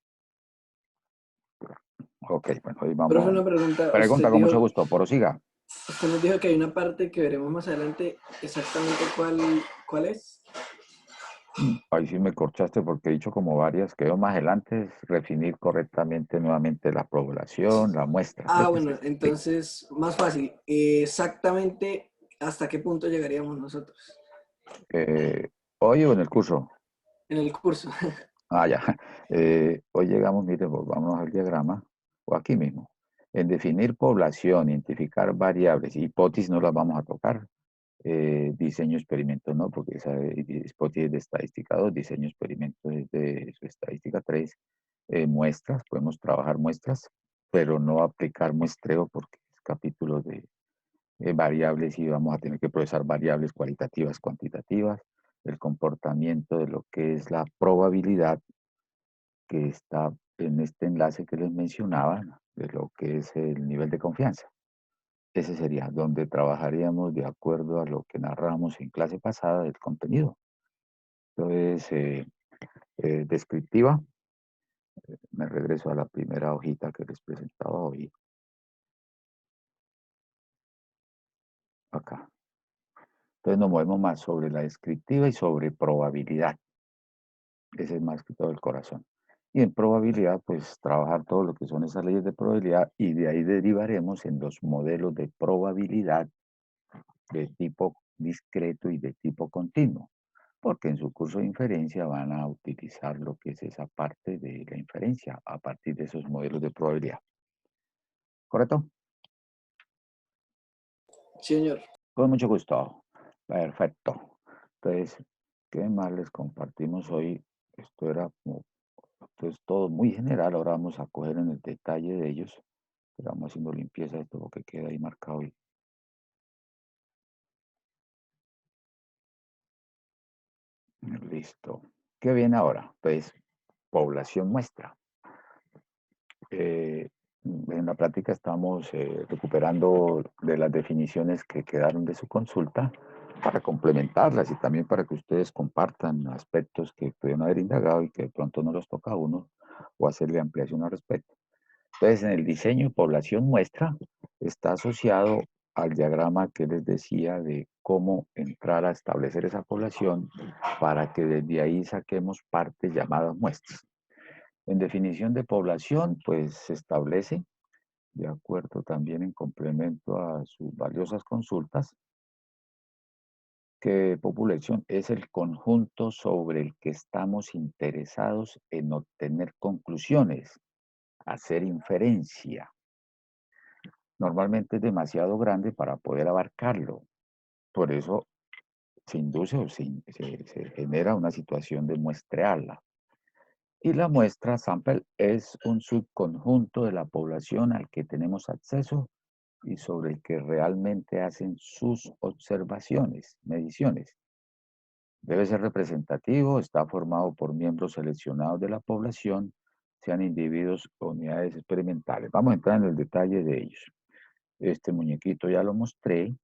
Ok, bueno, ahí Profe, vamos. una pregunta. Pregunta con mucho gusto, prosiga. Usted nos dijo que hay una parte que veremos más adelante. Exactamente cuál es. Ahí sí me corchaste porque he dicho como varias, quedó más adelante es definir correctamente nuevamente la población, la muestra, creo Ah, que es bueno, ese. Sí. entonces, más fácil. Exactamente hasta qué punto llegaríamos nosotros Eh, Hoy o en el curso. en el curso. Ah, ya. Hoy llegamos, mire, volvamos al diagrama, o aquí mismo. En definir población, identificar variables, hipótesis no las vamos a tocar. Diseño experimento no, porque esa hipótesis es de estadística 2, diseño experimento es de su estadística 3. Muestras, podemos trabajar muestras, pero no aplicar muestreo porque es capítulo de variables y vamos a tener que procesar variables cualitativas, cuantitativas, el comportamiento de lo que es la probabilidad que está en este enlace que les mencionaba, de lo que es el nivel de confianza. Ese sería donde trabajaríamos de acuerdo a lo que narramos en clase pasada del contenido. Entonces, descriptiva, Me regreso a la primera hojita que les presentaba hoy. Acá. Entonces nos movemos más sobre la descriptiva y sobre probabilidad. Ese es más que todo el corazón. Y en probabilidad, pues trabajar todo lo que son esas leyes de probabilidad y de ahí derivaremos en los modelos de probabilidad de tipo discreto y de tipo continuo, porque en su curso de inferencia van a utilizar lo que es esa parte de la inferencia a partir de esos modelos de probabilidad. ¿Correcto? Sí, señor. Con mucho gusto. Perfecto. Entonces, ¿qué más les compartimos hoy? Esto era como, esto es todo muy general. Ahora vamos a coger en el detalle de ellos. Pero vamos haciendo limpieza de todo lo que queda ahí marcado. Listo. ¿Qué viene ahora? Pues población muestra. Eh, en la práctica estamos recuperando de las definiciones que quedaron de su consulta para complementarlas y también para que ustedes compartan aspectos que pudieron haber indagado y que de pronto no los toca a uno o hacerle ampliación al respecto. Entonces, en el diseño de población muestra está asociado al diagrama que les decía de cómo entrar a establecer esa población para que desde ahí saquemos partes llamadas muestras. En definición de población, pues se establece, de acuerdo también en complemento a sus valiosas consultas, que populación es el conjunto sobre el que estamos interesados en obtener conclusiones, hacer inferencia. Normalmente es demasiado grande para poder abarcarlo. Por eso se induce o se genera una situación de muestrearla. Y la muestra sample es un subconjunto de la población al que tenemos acceso y sobre el que realmente hacen sus observaciones, mediciones. Debe ser representativo, está formado por miembros seleccionados de la población, sean individuos o unidades experimentales. Vamos a entrar en el detalle de ellos. Este muñequito ya lo mostré,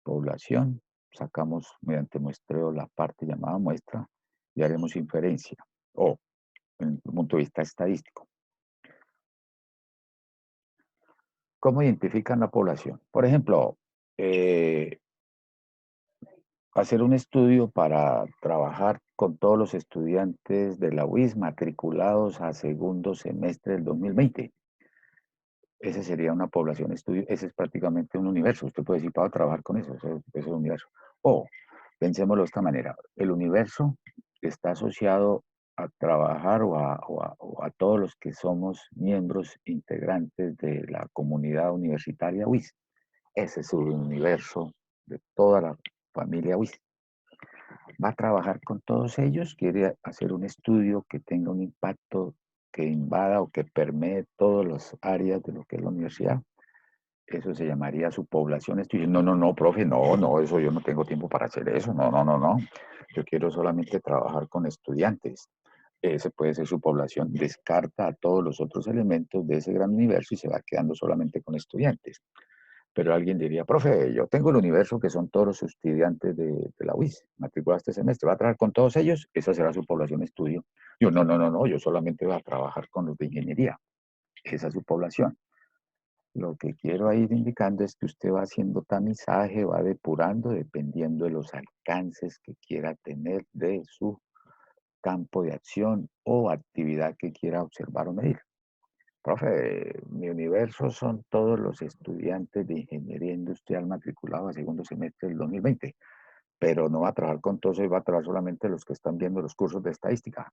población, sacamos mediante muestreo la parte llamada muestra y haremos inferencia, o en el punto de vista estadístico. ¿Cómo identifican la población? Por ejemplo, hacer un estudio para trabajar con todos los estudiantes de la UIS matriculados a segundo semestre del 2020. Ese sería una población estudio, ese es prácticamente un universo. Usted puede decir, para trabajar con eso, ese es un universo. O, pensémoslo de esta manera, el universo está asociado a trabajar o a todos los que somos miembros integrantes de la comunidad universitaria WIS. Ese es el universo de toda la familia WIS. Va a trabajar con todos ellos, quiere hacer un estudio que tenga un impacto que invada o que permee todas las áreas de lo que es la universidad. Eso se llamaría su población estudiantil. No, no, no, profe, no, no, eso yo no tengo tiempo para hacer eso. No, no, no, no. Yo quiero solamente trabajar con estudiantes. Ese puede ser su población. Descarta a todos los otros elementos de ese gran universo y se va quedando solamente con estudiantes. Pero alguien diría, profe, yo tengo el universo que son todos los estudiantes de la UIS, matriculados este semestre, ¿va a trabajar con todos ellos? Esa será su población estudio. Yo, no, no, no, no, yo solamente voy a trabajar con los de ingeniería. Esa es su población. Lo que quiero ir indicando es que usted va haciendo tamizaje, va depurando dependiendo de los alcances que quiera tener de su campo de acción o actividad que quiera observar o medir. Profe, mi universo son todos los estudiantes de ingeniería industrial matriculados a segundo semestre del 2020, pero no va a trabajar con todos ellos, va a trabajar solamente los que están viendo los cursos de estadística.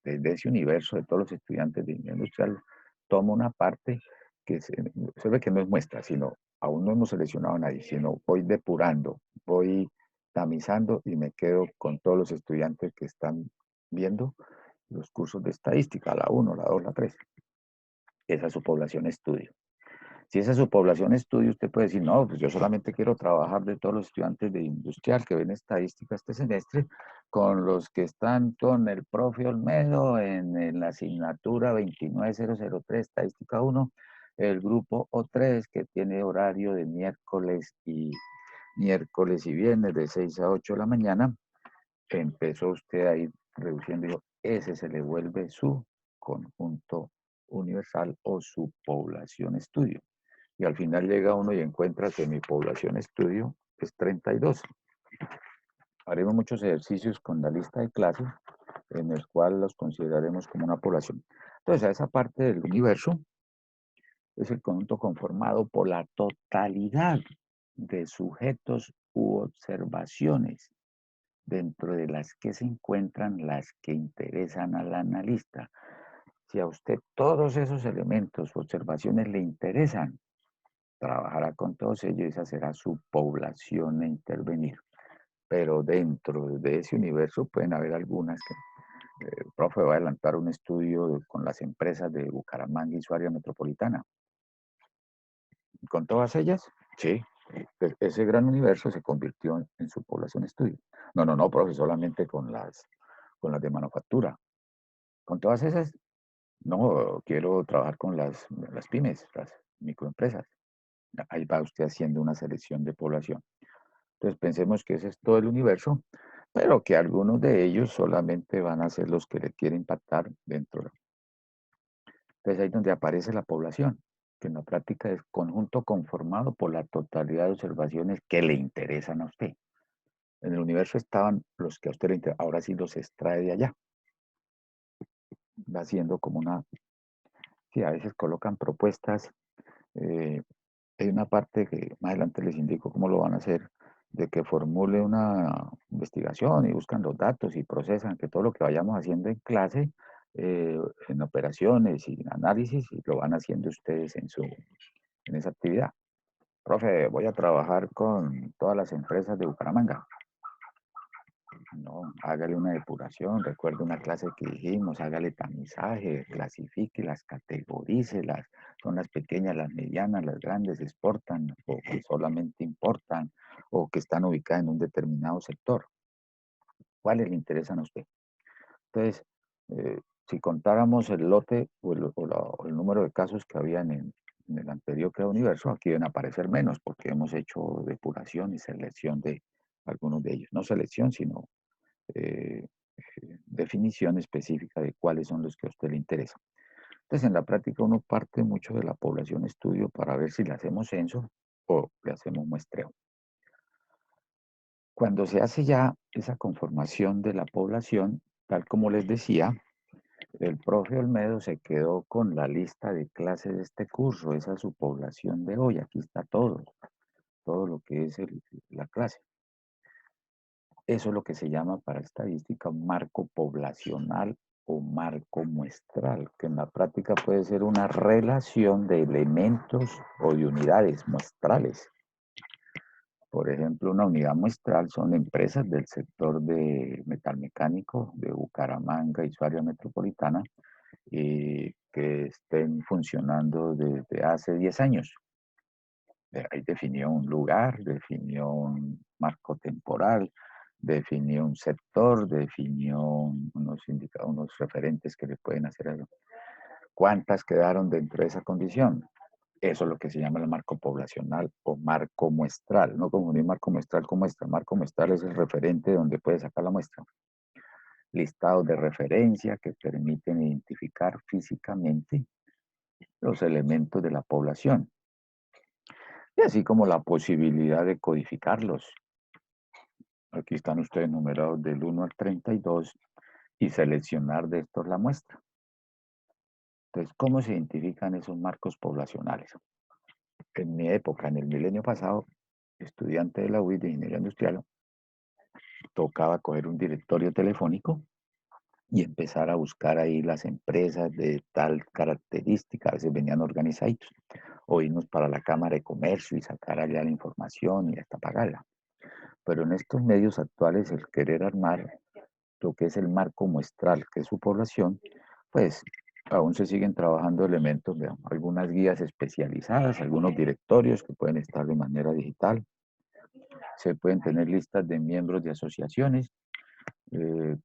Desde ese universo de todos los estudiantes de ingeniería industrial, tomo una parte que se ve que no es muestra, sino aún no hemos seleccionado a nadie, sino voy depurando, voy tamizando y me quedo con todos los estudiantes que están viendo los cursos de estadística, la 1, la 2, la 3. Esa es su población estudio. Si esa es su población estudio, usted puede decir, no, pues yo solamente quiero trabajar de todos los estudiantes de industrial que ven estadística este semestre, con los que están con el profe Olmedo en la asignatura 29003, estadística 1, el grupo O3 que tiene horario de miércoles y viernes de 6 a 8 de la mañana, empezó usted a ir reduciendo, dijo, ese se le vuelve su conjunto universal o su población estudio. Y al final llega uno y encuentra que mi población estudio es 32. Haremos muchos ejercicios con la lista de clases en el cual los consideraremos como una población. Entonces, a esa parte del universo es el conjunto conformado por la totalidad de sujetos u observaciones dentro de las que se encuentran las que interesan al analista. Si a usted todos esos elementos u observaciones le interesan, trabajará con todos ellos y esa será su población a intervenir. Pero dentro de ese universo pueden haber algunas que el profe va a adelantar un estudio con las empresas de Bucaramanga y su área metropolitana. Con todas ellas, sí, ese gran universo se convirtió en su población estudio. No, no, no, profe, solamente con las de manufactura. Con todas esas, no, quiero trabajar con las pymes, las microempresas. Ahí va usted haciendo una selección de población. Entonces pensemos que ese es todo el universo, pero que algunos de ellos solamente van a ser los que le quieren impactar dentro. Entonces ahí es donde aparece la población, que en la práctica es conjunto conformado por la totalidad de observaciones que le interesan a usted. En el universo estaban los que a usted le interesan, ahora sí los extrae de allá. Va haciendo como una, sí, a veces colocan propuestas. eh, Hay una parte que más adelante les indico cómo lo van a hacer, de que formule una investigación y buscan los datos y procesan que todo lo que vayamos haciendo en clase, en operaciones y en análisis, y lo van haciendo ustedes en esa actividad. Profe, voy a trabajar con todas las empresas de Bucaramanga. No, hágale una depuración, recuerde una clase que dijimos, hágale tamizaje, clasifíquelas, categorícelas, son las pequeñas, las medianas, las grandes, exportan o que solamente importan o que están ubicadas en un determinado sector. ¿Cuáles le interesan a usted? Entonces, si contáramos el lote o el número de casos que habían en el anterior Crea Universo, aquí deben aparecer menos porque hemos hecho depuración y selección de algunos de ellos. No selección, sino eh, definición específica de cuáles son los que a usted le interesan. Entonces, en la práctica uno parte mucho de la población estudio para ver si le hacemos censo o le hacemos muestreo. Cuando se hace ya esa conformación de la población, tal como les decía, el profe Olmedo se quedó con la lista de clases de este curso, esa es su población de hoy, aquí está todo lo que es la clase. Eso es lo que se llama para estadística un marco poblacional o marco muestral, que en la práctica puede ser una relación de elementos o de unidades muestrales. Por ejemplo, una unidad muestral son empresas del sector de metalmecánico de Bucaramanga y su área metropolitana que estén funcionando desde hace 10 años. Ahí definió un lugar, definió un marco temporal, definió un sector, definió unos referentes que le pueden hacer algo. ¿Cuántas quedaron dentro de esa condición? Eso es lo que se llama el marco poblacional o marco muestral. No confundir marco muestral con muestra. Marco muestral es el referente donde puede sacar la muestra. Listados de referencia que permiten identificar físicamente los elementos de la población. Y así como la posibilidad de codificarlos. Aquí están ustedes numerados del 1 al 32 y seleccionar de estos la muestra. Entonces, ¿cómo se identifican esos marcos poblacionales? En mi época, en el milenio pasado, estudiante de la UIT de Ingeniería Industrial, tocaba coger un directorio telefónico y empezar a buscar ahí las empresas de tal característica, a veces venían organizados, o irnos para la Cámara de Comercio y sacar allá la información y hasta pagarla. Pero en estos medios actuales, el querer armar lo que es el marco muestral, que es su población, pues aún se siguen trabajando elementos de algunas guías especializadas, algunos directorios que pueden estar de manera digital, se pueden tener listas de miembros de asociaciones,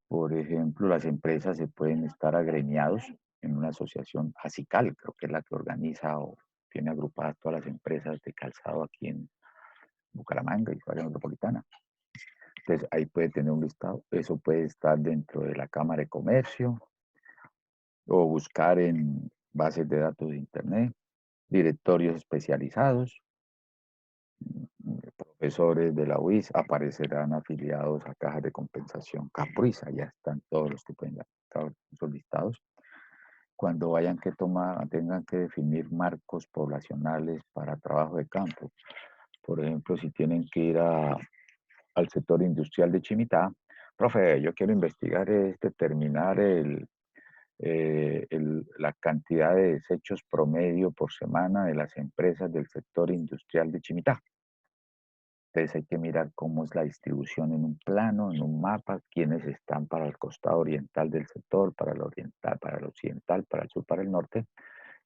por ejemplo, las empresas se pueden estar agremiados en una asociación ASICAL, creo que es la que organiza o tiene agrupadas todas las empresas de calzado aquí en Bucaramanga y su área metropolitana. Entonces ahí puede tener un listado. Eso puede estar dentro de la Cámara de Comercio o buscar en bases de datos de Internet, directorios especializados. Profesores de la UIS aparecerán afiliados a cajas de compensación Capriza, ya están todos los que pueden estar solicitados. Cuando vayan que tomar, tengan que definir marcos poblacionales para trabajo de campo. Por ejemplo, si tienen que ir al sector industrial de Chimitá, profe, yo quiero investigar, es determinar la cantidad de desechos promedio por semana de las empresas del sector industrial de Chimitá. Entonces hay que mirar cómo es la distribución en un plano, en un mapa, quiénes están para el costado oriental del sector, para el oriental, para el occidental, para el sur, para el norte,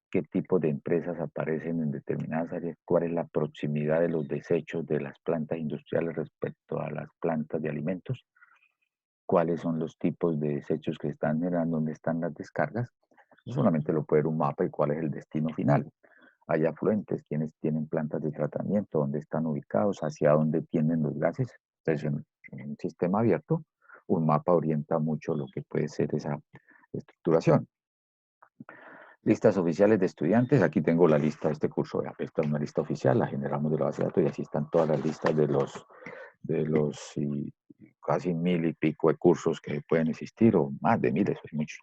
qué tipo de empresas aparecen en determinadas áreas, cuál es la proximidad de los desechos de las plantas industriales respecto a las plantas de alimentos, cuáles son los tipos de desechos que están generando, dónde están las descargas. No solamente lo puede ver un mapa y cuál es el destino final. Hay afluentes, quienes tienen plantas de tratamiento, dónde están ubicados, hacia dónde tienden los gases. Entonces, en un sistema abierto, un mapa orienta mucho lo que puede ser esa estructuración. Listas oficiales de estudiantes. Aquí tengo la lista de este curso. Esta es una lista oficial, la generamos de la base de datos y así están todas las listas de los casi 1000 y pico de cursos que pueden existir, o más de miles, hay muchos.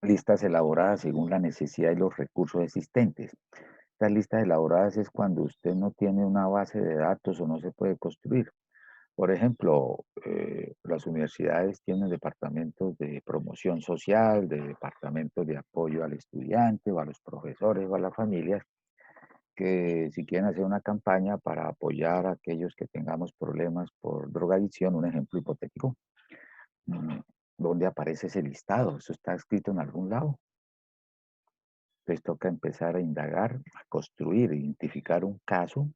Listas elaboradas según la necesidad y los recursos existentes. Estas listas elaboradas es cuando usted no tiene una base de datos o no se puede construir. Por ejemplo, las universidades tienen departamentos de promoción social, de departamentos de apoyo al estudiante o a los profesores o a las familias, que si quieren hacer una campaña para apoyar a aquellos que tengamos problemas por drogadicción, un ejemplo hipotético, ¿dónde aparece ese listado? ¿Eso está escrito en algún lado? Entonces toca empezar a indagar, a construir, identificar un caso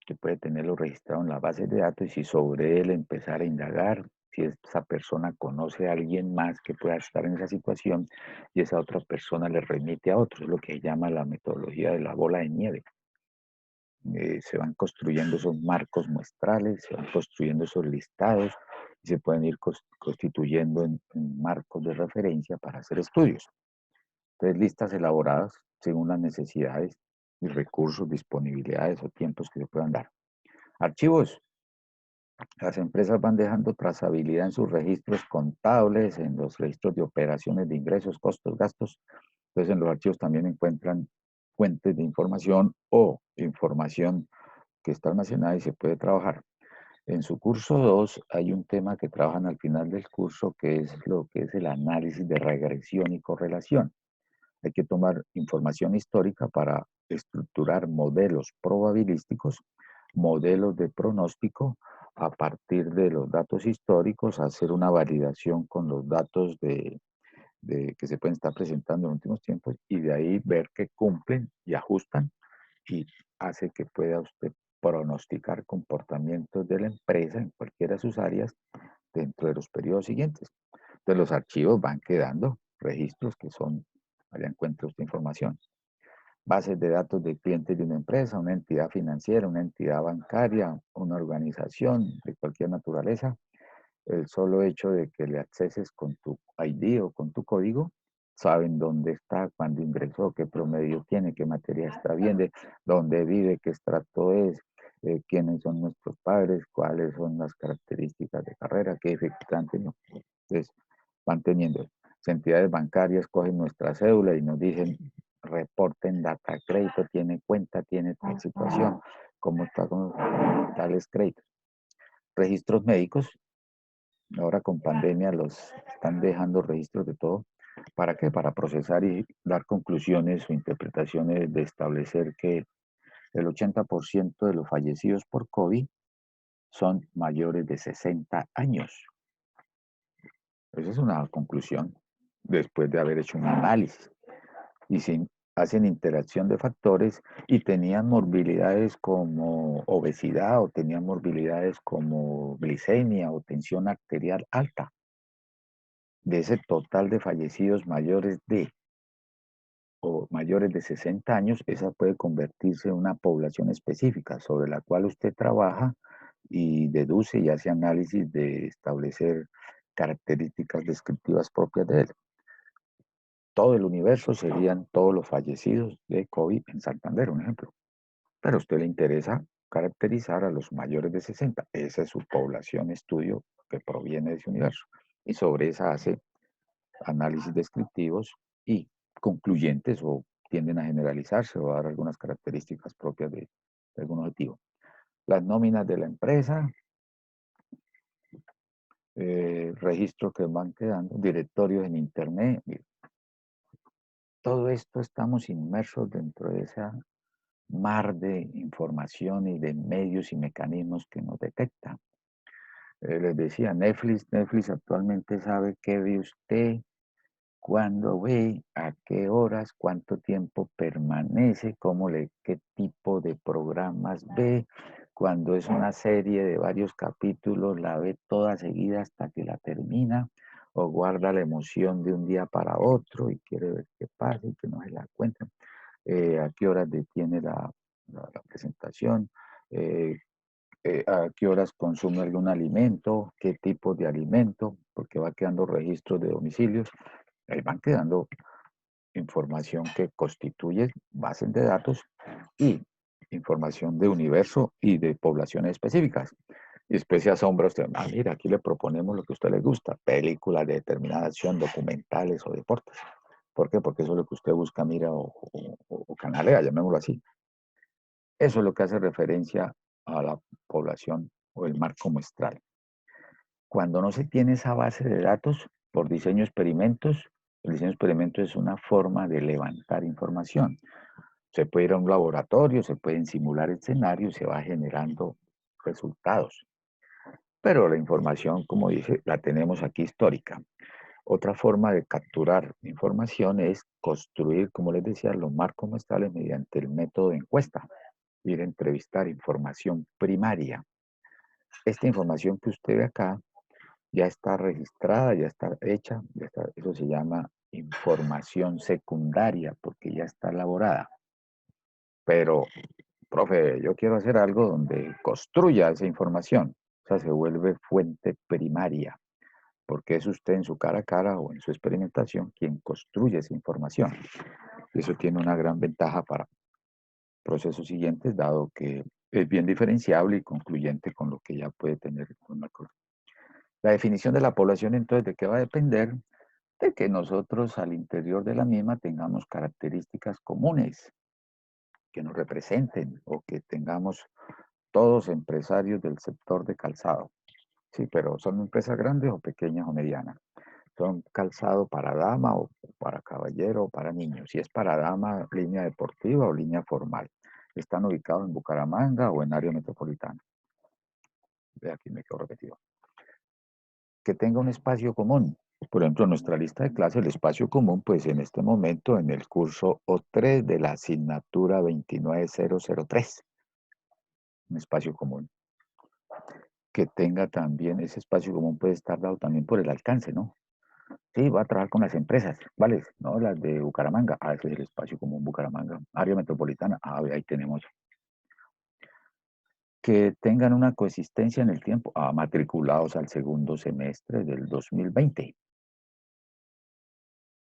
que puede tenerlo registrado en la base de datos y si sobre él empezar a indagar, si esa persona conoce a alguien más que pueda estar en esa situación y esa otra persona le remite a otro, es lo que se llama la metodología de la bola de nieve. Se van construyendo esos marcos muestrales, se van construyendo esos listados y se pueden ir constituyendo en marcos de referencia para hacer estudios. Entonces, listas elaboradas según las necesidades y recursos, disponibilidades o tiempos que se puedan dar. Archivos. Las empresas van dejando trazabilidad en sus registros contables, en los registros de operaciones de ingresos, costos, gastos. Entonces, en los archivos también encuentran fuentes de información o información que está almacenada y se puede trabajar. En su curso 2 hay un tema que trabajan al final del curso que es lo que es el análisis de regresión y correlación. Hay que tomar información histórica para estructurar modelos probabilísticos, modelos de pronóstico, a partir de los datos históricos, hacer una validación con los datos que se pueden estar presentando en los últimos tiempos y de ahí ver que cumplen y ajustan y hace que pueda usted pronosticar comportamientos de la empresa en cualquiera de sus áreas dentro de los periodos siguientes. Entonces los archivos van quedando registros que son, allá encuentra usted información. Bases de datos de clientes de una empresa, una entidad financiera, una entidad bancaria, una organización de cualquier naturaleza. El solo hecho de que le acceses con tu ID o con tu código, saben dónde está, cuándo ingresó, qué promedio tiene, qué materia está viendo, dónde vive, qué estrato es, quiénes son nuestros padres, cuáles son las características de carrera, qué efectos han tenido. Entonces, van teniendo. Las entidades bancarias cogen nuestra cédula y nos dicen, reporten data crédito, tiene cuenta, tiene tal situación, cómo está con tales créditos. Registros médicos, ahora con pandemia los están dejando registros de todo. ¿Para qué? Para procesar y dar conclusiones o interpretaciones de establecer que el 80% de los fallecidos por COVID son mayores de 60 años. Esa es una conclusión después de haber hecho un análisis. Y si hacen interacción de factores y tenían morbilidades como obesidad o tenían morbilidades como glicemia o tensión arterial alta. De ese total de fallecidos mayores de o mayores de 60 años, esa puede convertirse en una población específica sobre la cual usted trabaja y deduce y hace análisis de establecer características descriptivas propias de él. Todo el universo serían todos los fallecidos de COVID en Santander, un ejemplo. Pero a usted le interesa caracterizar a los mayores de 60. Esa es su población estudio que proviene de ese universo. Y sobre esa hace análisis descriptivos y concluyentes o tienden a generalizarse o a dar algunas características propias de algún objetivo. Las nóminas de la empresa, registros que van quedando, directorios en Internet. Todo esto estamos inmersos dentro de esa mar de información y de medios y mecanismos que nos detectan. Les decía, Netflix actualmente sabe qué ve usted, cuándo ve, a qué horas, cuánto tiempo permanece, qué tipo de programas ve. Cuando es una serie de varios capítulos, la ve toda seguida hasta que la termina o guarda la emoción de un día para otro y quiere ver qué pasa y que no se la cuenten. A qué horas detiene la presentación, eh, a qué horas consume algún alimento, qué tipo de alimento, porque va quedando registros de domicilios, ahí van quedando información que constituye bases de datos y información de universo y de poblaciones específicas. Y después se asombra usted, mira, aquí le proponemos lo que a usted le gusta, películas de determinada acción, documentales o deportes. ¿Por qué? Porque eso es lo que usted busca, mira, o canalea, llamémoslo así. Eso es lo que hace referencia a la población o el marco muestral. Cuando no se tiene esa base de datos por diseño de experimentos, el diseño de experimentos es una forma de levantar información. Se puede ir a un laboratorio, se pueden simular escenarios, se va generando resultados. Pero la información, como dije, la tenemos aquí histórica. Otra forma de capturar información es construir, como les decía, los marcos muestrales mediante el método de encuesta. Ir a entrevistar información primaria. Esta información que usted ve acá ya está registrada, ya está hecha, eso se llama información secundaria porque ya está elaborada. Pero, profe, yo quiero hacer algo donde construya esa información. O sea, se vuelve fuente primaria, porque es usted en su cara a cara o en su experimentación quien construye esa información. Y eso tiene una gran ventaja para procesos siguientes, dado que es bien diferenciable y concluyente con lo que ya puede tener un macro. La definición de la población, entonces, ¿de qué va a depender? De que nosotros al interior de la misma tengamos características comunes que nos representen o que tengamos todos empresarios del sector de calzado. Sí, pero son empresas grandes o pequeñas o medianas. Son calzado para dama o para caballero o para niños. Si es para dama, línea deportiva o línea formal. Están ubicados en Bucaramanga o en área metropolitana. De aquí me quedo repetido. Que tenga un espacio común. Por ejemplo, en nuestra lista de clases, el espacio común, pues en este momento en el curso O3 de la asignatura 29003, un espacio común. Que tenga también, ese espacio común puede estar dado también por el alcance, ¿no? Sí, va a trabajar con las empresas, ¿vale? No, las de Bucaramanga, ese es el espacio común Bucaramanga. Área metropolitana, ahí tenemos. Que tengan una coexistencia en el tiempo, matriculados al segundo semestre del 2020.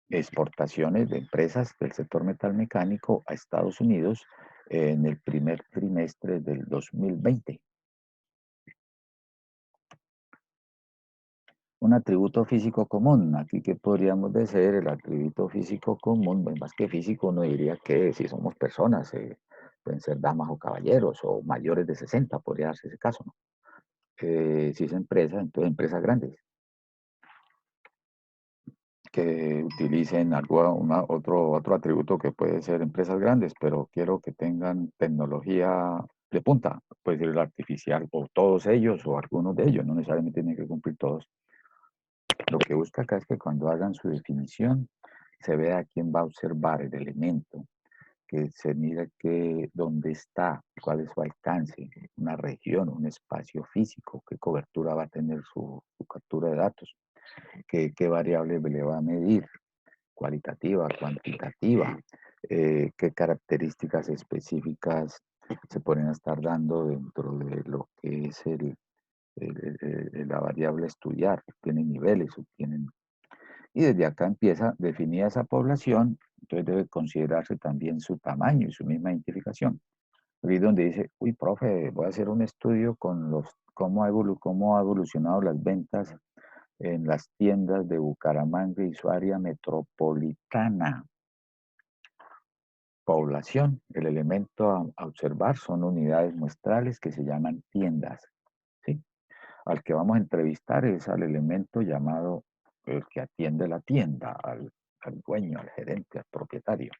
Exportaciones de empresas del sector metalmecánico a Estados Unidos en el primer trimestre del 2020. Un atributo físico común. Aquí, ¿qué podríamos decir? El atributo físico común, más que físico, uno diría que si somos personas, pueden ser damas o caballeros o mayores de 60, podría darse ese caso, ¿no? Si es empresa, entonces empresas grandes que utilicen otro atributo que puede ser empresas grandes, pero quiero que tengan tecnología de punta, puede ser el artificial, o todos ellos, o algunos de ellos, no necesariamente tienen que cumplir todos. Lo que busca acá es que cuando hagan su definición, se vea quién va a observar el elemento, que se mire dónde está, cuál es su alcance, una región, un espacio físico, qué cobertura va a tener su captura de datos, qué variable le va a medir, cualitativa, cuantitativa, qué características específicas se pueden estar dando dentro de lo que es la variable a estudiar. Tienen niveles, y desde acá empieza definida esa población, entonces debe considerarse también su tamaño y su misma identificación. Ahí es donde dice, uy, profe, voy a hacer un estudio con cómo ha evolucionado las ventas en las tiendas de Bucaramanga y su área metropolitana. Población, el elemento a observar son unidades muestrales que se llaman tiendas, ¿sí? Al que vamos a entrevistar es al elemento llamado el que atiende la tienda, al dueño, al gerente, al propietario.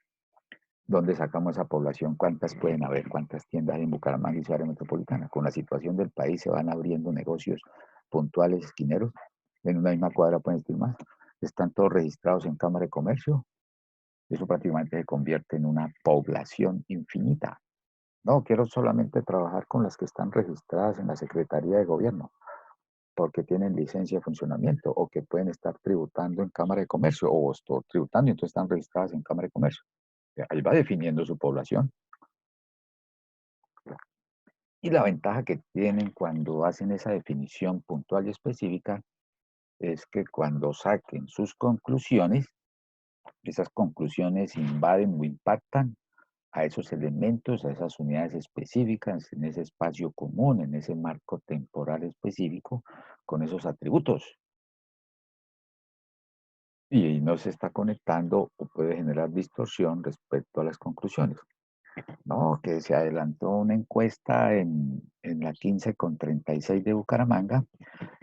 ¿Dónde sacamos esa población? ¿Cuántas pueden haber? ¿Cuántas tiendas hay en Bucaramanga y su área metropolitana? Con la situación del país se van abriendo negocios puntuales, esquineros. En una misma cuadra pueden existir más. Están todos registrados en Cámara de Comercio. Eso prácticamente se convierte en una población infinita. No, quiero solamente trabajar con las que están registradas en la Secretaría de Gobierno, porque tienen licencia de funcionamiento o que pueden estar tributando en Cámara de Comercio o estoy tributando y entonces están registradas en Cámara de Comercio. Ahí va definiendo su población. Y la ventaja que tienen cuando hacen esa definición puntual y específica es que cuando saquen sus conclusiones, esas conclusiones invaden o impactan a esos elementos, a esas unidades específicas, en ese espacio común, en ese marco temporal específico, con esos atributos. Y no se está conectando o puede generar distorsión respecto a las conclusiones. No, que se adelantó una encuesta en la 15 con 36 de Bucaramanga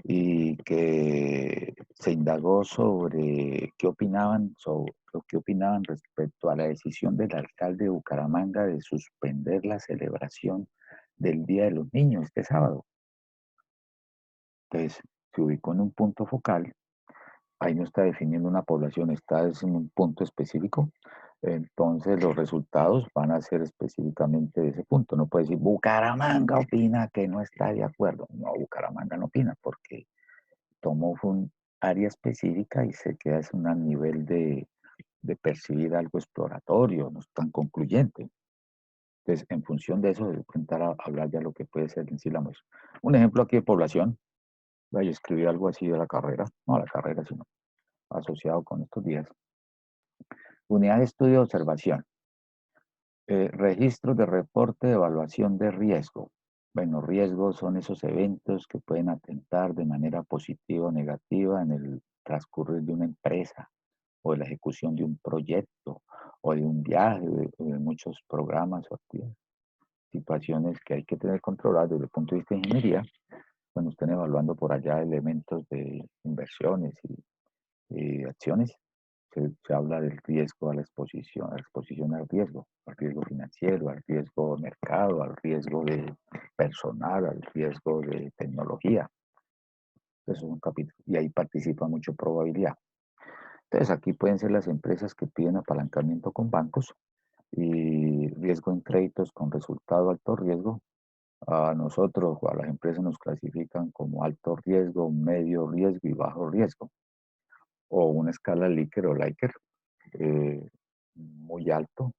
y que se indagó sobre qué opinaban respecto a la decisión del alcalde de Bucaramanga de suspender la celebración del Día de los Niños este sábado. Entonces, se ubicó en un punto focal. Ahí no está definiendo una población, está en un punto específico. Entonces los resultados van a ser específicamente de ese punto. No puede decir, Bucaramanga opina que no está de acuerdo. No, Bucaramanga no opina porque tomó fue un área específica y se queda es un nivel de percibir algo exploratorio, no es tan concluyente. Entonces, en función de eso, de intentar hablar ya lo que puede ser en sí la muestra. Un ejemplo aquí de población, yo escribí algo así de la carrera, no la carrera, sino asociado con estos días. Unidad de estudio de observación. Registros de reporte de evaluación de riesgo. Bueno, riesgos son esos eventos que pueden atentar de manera positiva o negativa en el transcurrir de una empresa o de la ejecución de un proyecto o de un viaje, de muchos programas o actividades. Situaciones que hay que tener controladas desde el punto de vista de ingeniería cuando estén evaluando por allá elementos de inversiones y acciones. Se habla del riesgo a la exposición al riesgo financiero, al riesgo de mercado, al riesgo de personal, al riesgo de tecnología. Eso es un capítulo. Y ahí participa mucho probabilidad. Entonces aquí pueden ser las empresas que piden apalancamiento con bancos y riesgo en créditos con resultado alto riesgo. A nosotros o a las empresas nos clasifican como alto riesgo, medio riesgo y bajo riesgo. O una escala Likert o Likert, muy alto,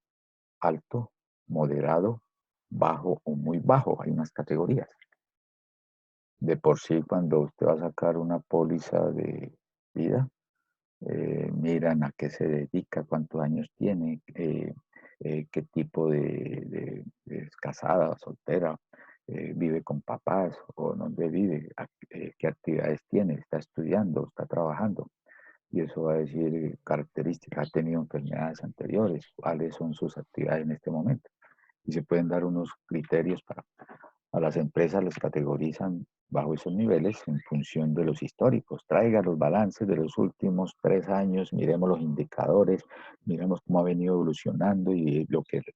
alto, moderado, bajo o muy bajo. Hay unas categorías. De por sí, cuando usted va a sacar una póliza de vida, miran a qué se dedica, cuántos años tiene, qué tipo es casada, soltera, vive con papás o dónde vive, qué actividades tiene, está estudiando, está trabajando. Y eso va a decir características, ha tenido enfermedades anteriores, cuáles son sus actividades en este momento. Y se pueden dar unos criterios para a las empresas les categorizan bajo esos niveles en función de los históricos. Traiga los balances de los últimos 3 años, miremos los indicadores, miremos cómo ha venido evolucionando y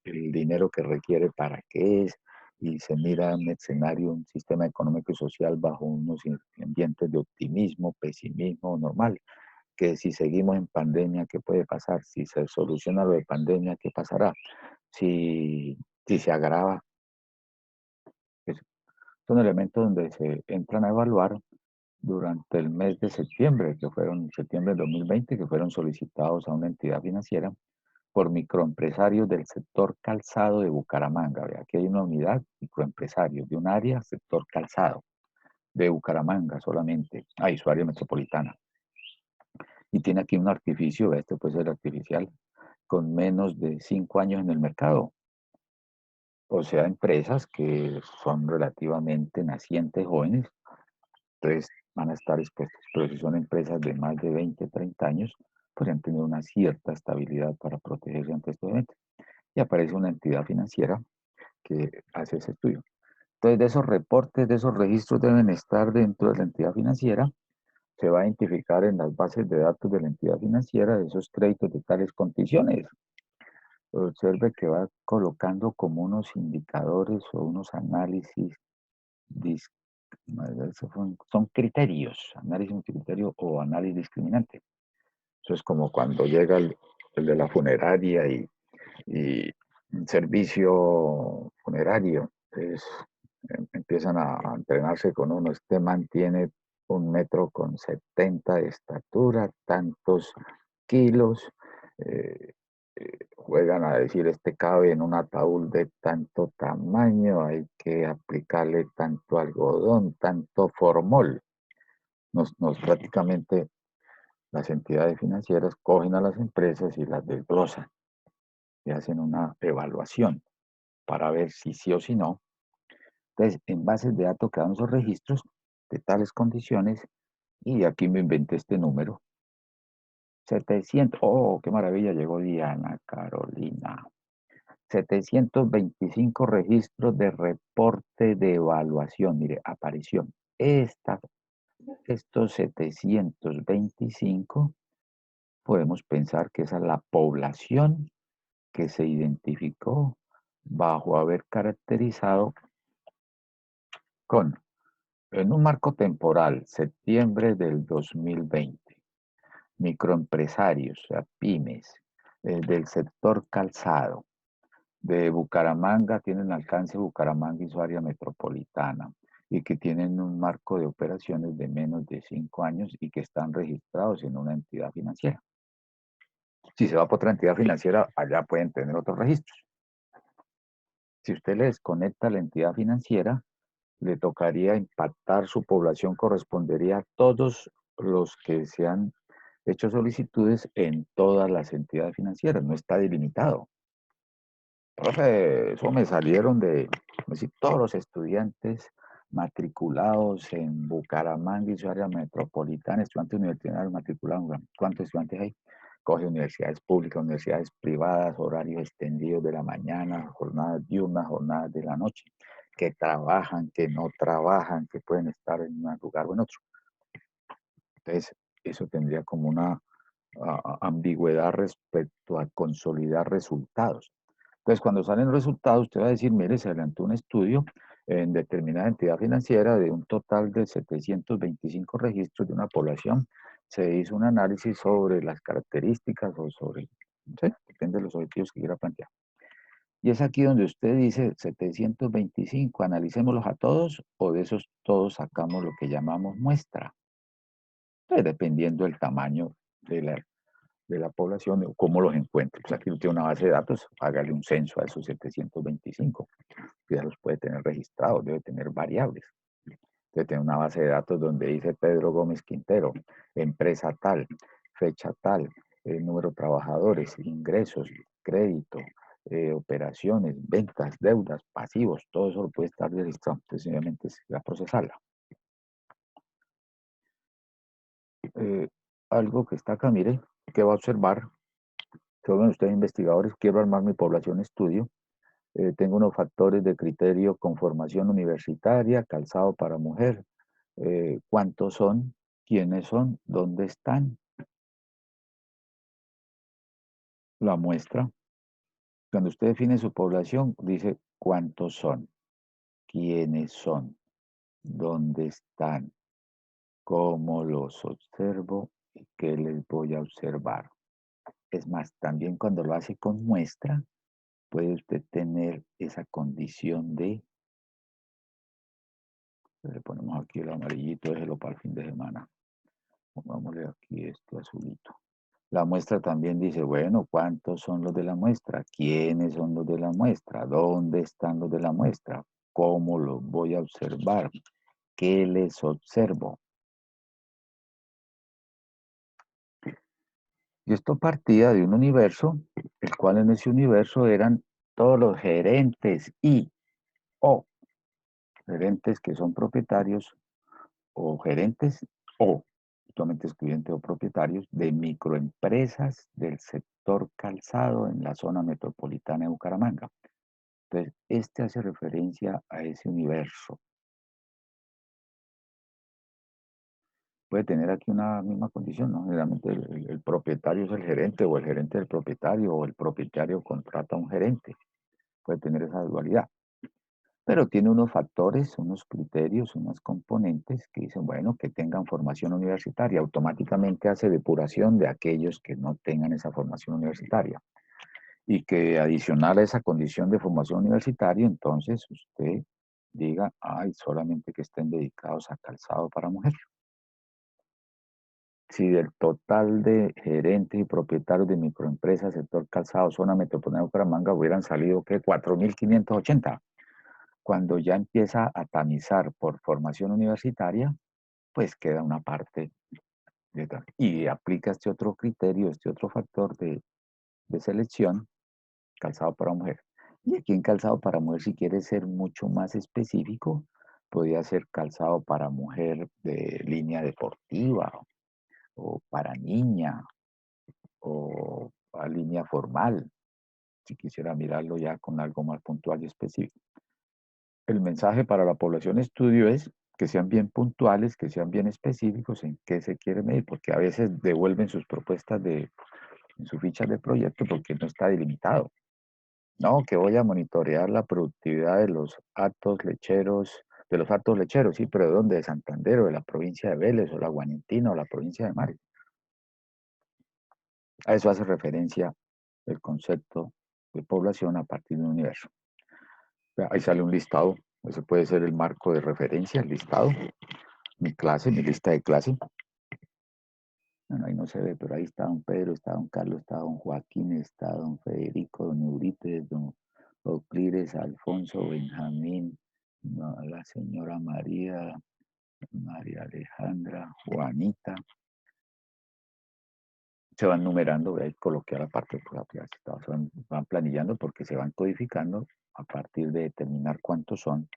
el dinero que requiere para qué es. Y se mira un escenario, un sistema económico y social bajo unos ambientes de optimismo, pesimismo normal. Que si seguimos en pandemia, ¿qué puede pasar? Si se soluciona lo de pandemia, ¿qué pasará? Si se agrava, son elementos donde se entran a evaluar durante el mes de septiembre, que fueron septiembre de 2020, que fueron solicitados a una entidad financiera por microempresarios del sector calzado de Bucaramanga. Vea, aquí hay una unidad microempresarios de un área, sector calzado de Bucaramanga solamente. Hay su área metropolitana. Y tiene aquí un artificio, este puede ser artificial, con menos de 5 años en el mercado. O sea, empresas que son relativamente nacientes jóvenes, entonces van a estar expuestos. Pero si son empresas de más de 20, 30 años, podrían tener una cierta estabilidad para protegerse ante estos eventos. Y aparece una entidad financiera que hace ese estudio. Entonces, de esos reportes, de esos registros deben estar dentro de la entidad financiera. Se va a identificar en las bases de datos de la entidad financiera esos créditos de tales condiciones. Observe que va colocando como unos indicadores o unos análisis, son criterios, análisis un criterio o análisis discriminante. Eso es como cuando llega el de la funeraria y un servicio funerario. Entonces empiezan a entrenarse con uno. Este mantiene 1,70 m de estatura, tantos kilos. eh, Juegan a decir, este cabe en un ataúd de tanto tamaño, hay que aplicarle tanto algodón, tanto formol. Prácticamente las entidades financieras cogen a las empresas y las desglosan y hacen una evaluación para ver si sí o si no. Entonces, en bases de datos quedan esos registros de tales condiciones y aquí me inventé este número. 700, oh, qué maravilla, llegó Diana Carolina. 725 registros de reporte de evaluación. Mire, apareció. Estos 725 podemos pensar que esa es la población que se identificó bajo haber caracterizado con, en un marco temporal, septiembre del 2020, microempresarios, o sea, pymes, del sector calzado, de Bucaramanga, tienen alcance Bucaramanga y su área metropolitana, y que tienen un marco de operaciones de menos de 5 años y que están registrados en una entidad financiera. Si se va por otra entidad financiera, allá pueden tener otros registros. Si usted le desconecta la entidad financiera, le tocaría impactar su población, correspondería a todos los que se han hecho solicitudes en todas las entidades financieras, no está delimitado. Profe, eso me salieron de, decir, todos los estudiantes matriculados en Bucaramanga y su área metropolitana, estudiantes universitarios matriculados, ¿cuántos estudiantes hay? Coge universidades públicas, universidades privadas, horarios extendidos de la mañana, jornadas diurnas, jornadas de la noche, que trabajan, que no trabajan, que pueden estar en un lugar o en otro. Entonces, eso tendría como una ambigüedad respecto a consolidar resultados. Entonces, cuando salen los resultados, usted va a decir, mire, se adelantó un estudio en determinada entidad financiera de un total de 725 registros de una población. Se hizo un análisis sobre las características o sobre, no sé, depende de los objetivos que quiera plantear. Y es aquí donde usted dice 725, analicémoslos a todos o de esos todos sacamos lo que llamamos muestra. Pues dependiendo del tamaño de la población o cómo los encuentre. Pues aquí tiene una base de datos, hágale un censo a esos 725. Ya los puede tener registrados, debe tener variables. Debe tener una base de datos donde dice Pedro Gómez Quintero, empresa tal, fecha tal, número de trabajadores, ingresos, crédito, operaciones, ventas, deudas, pasivos, todo eso lo puede estar registrado. Entonces, obviamente, se va a procesarla. Eh, Algo que está acá, mire, que va a observar, según ustedes investigadores, quiero armar mi población estudio. Tengo unos factores de criterio con formación universitaria, calzado para mujer, cuántos son, quiénes son, dónde están, la muestra. Cuando usted define su población, dice cuántos son, quiénes son, dónde están, cómo los observo y qué les voy a observar. Es más, también cuando lo hace con muestra, puede usted tener esa condición de Le ponemos aquí el amarillito, déjelo para el fin de semana. Pongámosle aquí este azulito. La muestra también dice, bueno, ¿cuántos son los de la muestra? ¿Quiénes son los de la muestra? ¿Dónde están los de la muestra? ¿Cómo los voy a observar? ¿Qué les observo? Y esto partía de un universo, el cual en ese universo eran todos los gerentes o gerentes que son propietarios o gerentes o actualmente excluyente o propietarios de microempresas del sector calzado en la zona metropolitana de Bucaramanga. Entonces, este hace referencia a ese universo. Puede tener aquí una misma condición, ¿no? Generalmente el propietario es el gerente o el gerente del propietario o el propietario contrata a un gerente. Puede tener esa dualidad. Pero tiene unos factores, unos criterios, unas componentes que dicen, bueno, que tengan formación universitaria. Automáticamente hace depuración de aquellos que no tengan esa formación universitaria. Y que adicional a esa condición de formación universitaria, entonces usted diga, ay, solamente que estén dedicados a calzado para mujer. Si del total de gerentes y propietarios de microempresas, sector calzado, zona metropolitana de Bucaramanga, hubieran salido, ¿qué? 4.580. Cuando ya empieza a tamizar por formación universitaria, pues queda una parte de tal. Y aplica este otro criterio, este otro factor de selección, calzado para mujer. Y aquí en calzado para mujer, si quiere ser mucho más específico, podría ser calzado para mujer de línea deportiva o para niña o a línea formal, si quisiera mirarlo ya con algo más puntual y específico. El mensaje para la población estudio es que sean bien puntuales, que sean bien específicos en qué se quiere medir, porque a veces devuelven sus propuestas en su ficha de proyecto porque no está delimitado. No, que voy a monitorear la productividad de los actos lecheros, sí, pero ¿de dónde? De Santander o de la provincia de Vélez o la Guanientina o la provincia de Mari. A eso hace referencia el concepto de población a partir de un universo. Ahí sale un listado, ese puede ser el marco de referencia, el listado, mi clase, mi lista de clase. Bueno, ahí no se ve, pero ahí está don Pedro, está don Carlos, está don Joaquín, está don Federico, don Euripides, don Euclides, Alfonso, Benjamín, la señora María, María Alejandra, Juanita. Se van numerando, ahí coloqué a la parte, se van planillando porque se van codificando a partir de determinar cuántos son.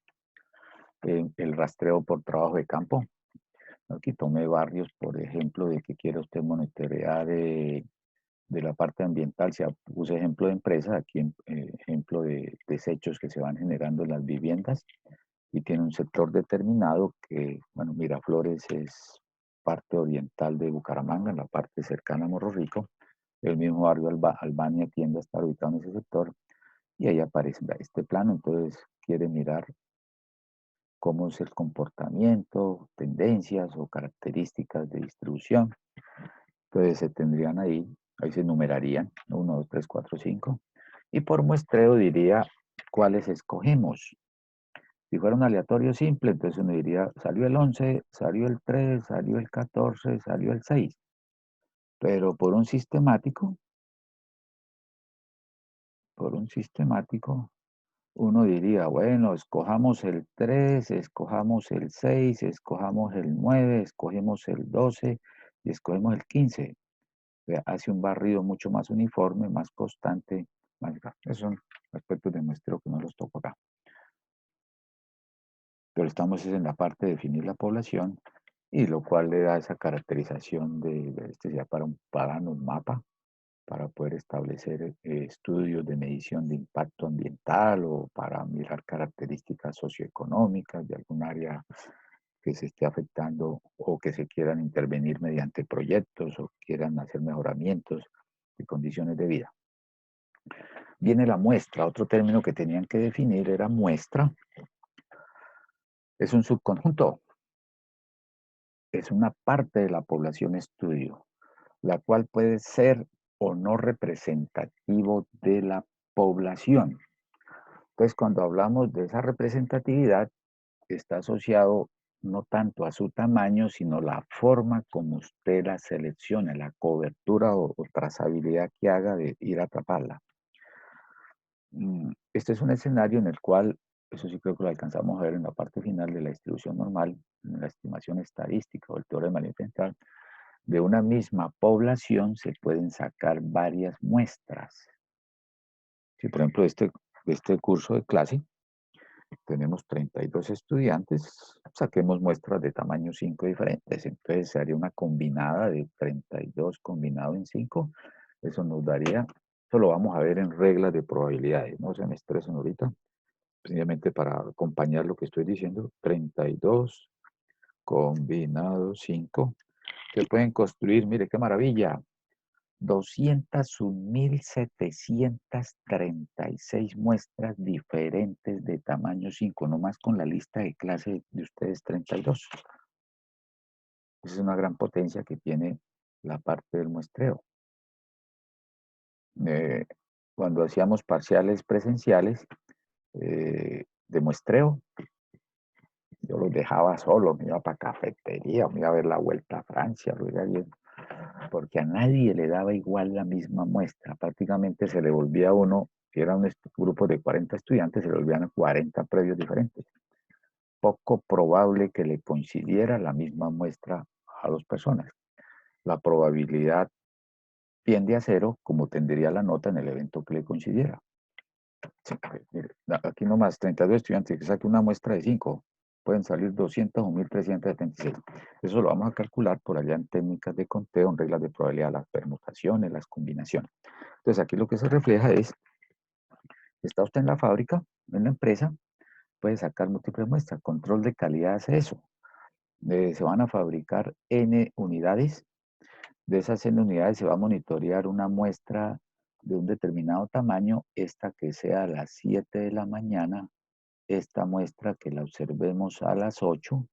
El rastreo por trabajo de campo. Aquí tomé barrios, por ejemplo, de que quiere usted monitorear de la parte ambiental. Se puse ejemplo de empresas, aquí ejemplo de desechos que se van generando en las viviendas y tiene un sector determinado que, bueno, Miraflores es parte oriental de Bucaramanga, en la parte cercana a Morro Rico. El mismo barrio Albania tiende a estar ubicado en ese sector y ahí aparece este plano, entonces quiere mirar cómo es el comportamiento, tendencias o características de distribución. Entonces se tendrían ahí se enumerarían 1, 2, 3, 4, 5. Y por muestreo diría cuáles escogemos. Si fuera un aleatorio simple, entonces uno diría, salió el 11, salió el 3, salió el 14, salió el 6. Pero por un sistemático, uno diría, bueno, escojamos el 3, escojamos el 6, escojamos el 9, escogemos el 12 y escogemos el 15. Hace un barrido mucho más uniforme, más constante, más grave. Esos son aspectos de muestreo que no los toco acá. Pero estamos en la parte de definir la población y lo cual le da esa caracterización este ya para un mapa, para poder establecer estudios de medición de impacto ambiental o para mirar características socioeconómicas de algún área que se esté afectando o que se quieran intervenir mediante proyectos o quieran hacer mejoramientos de condiciones de vida. Viene la muestra, otro término que tenían que definir era muestra. Es un subconjunto, es una parte de la población estudio, la cual puede ser o no representativo de la población. Entonces, cuando hablamos de esa representatividad, está asociado no tanto a su tamaño, sino la forma como usted la seleccione, la cobertura o trazabilidad que haga de ir a atraparla. Este es un escenario en el cual, eso sí creo que lo alcanzamos a ver en la parte final de la distribución normal, en la estimación estadística o el teorema Lipinski, de una misma población se pueden sacar varias muestras. Si por ejemplo de este curso de clase tenemos 32 estudiantes, saquemos muestras de tamaño 5 diferentes. Entonces se haría una combinada de 32 combinado en 5. Eso nos daría, eso lo vamos a ver en reglas de probabilidades, no se me estresen ahorita, precisamente para acompañar lo que estoy diciendo. 32 combinado 5. Se pueden construir, mire qué maravilla, 201.736 muestras diferentes de tamaño 5, nomás con la lista de clase de ustedes 32. Esa es una gran potencia que tiene la parte del muestreo. Eh, Cuando hacíamos parciales presenciales de muestreo, yo los dejaba solos, me iba para cafetería, me iba a ver la Vuelta a Francia, lo iba bien, porque a nadie le daba igual la misma muestra. Prácticamente se le volvía a uno, si era un grupo de 40 estudiantes, se le volvían a 40 previos diferentes. Poco probable que le coincidiera la misma muestra a dos personas. La probabilidad tiende a cero, como tendería la nota en el evento que le coincidiera. Sí, mire, aquí nomás 32 estudiantes que saquen una muestra de 5, pueden salir 200 o 1376. Eso lo vamos a calcular por allá en técnicas de conteo, en reglas de probabilidad, las permutaciones, las combinaciones. Entonces aquí lo que se refleja es, está usted en la fábrica, en la empresa, puede sacar múltiples muestras. Control de calidad hace eso. Se van a fabricar N unidades. De esas N unidades se va a monitorear una muestra de un determinado tamaño, esta que sea a las 7 de la mañana, esta muestra que la observemos a las 8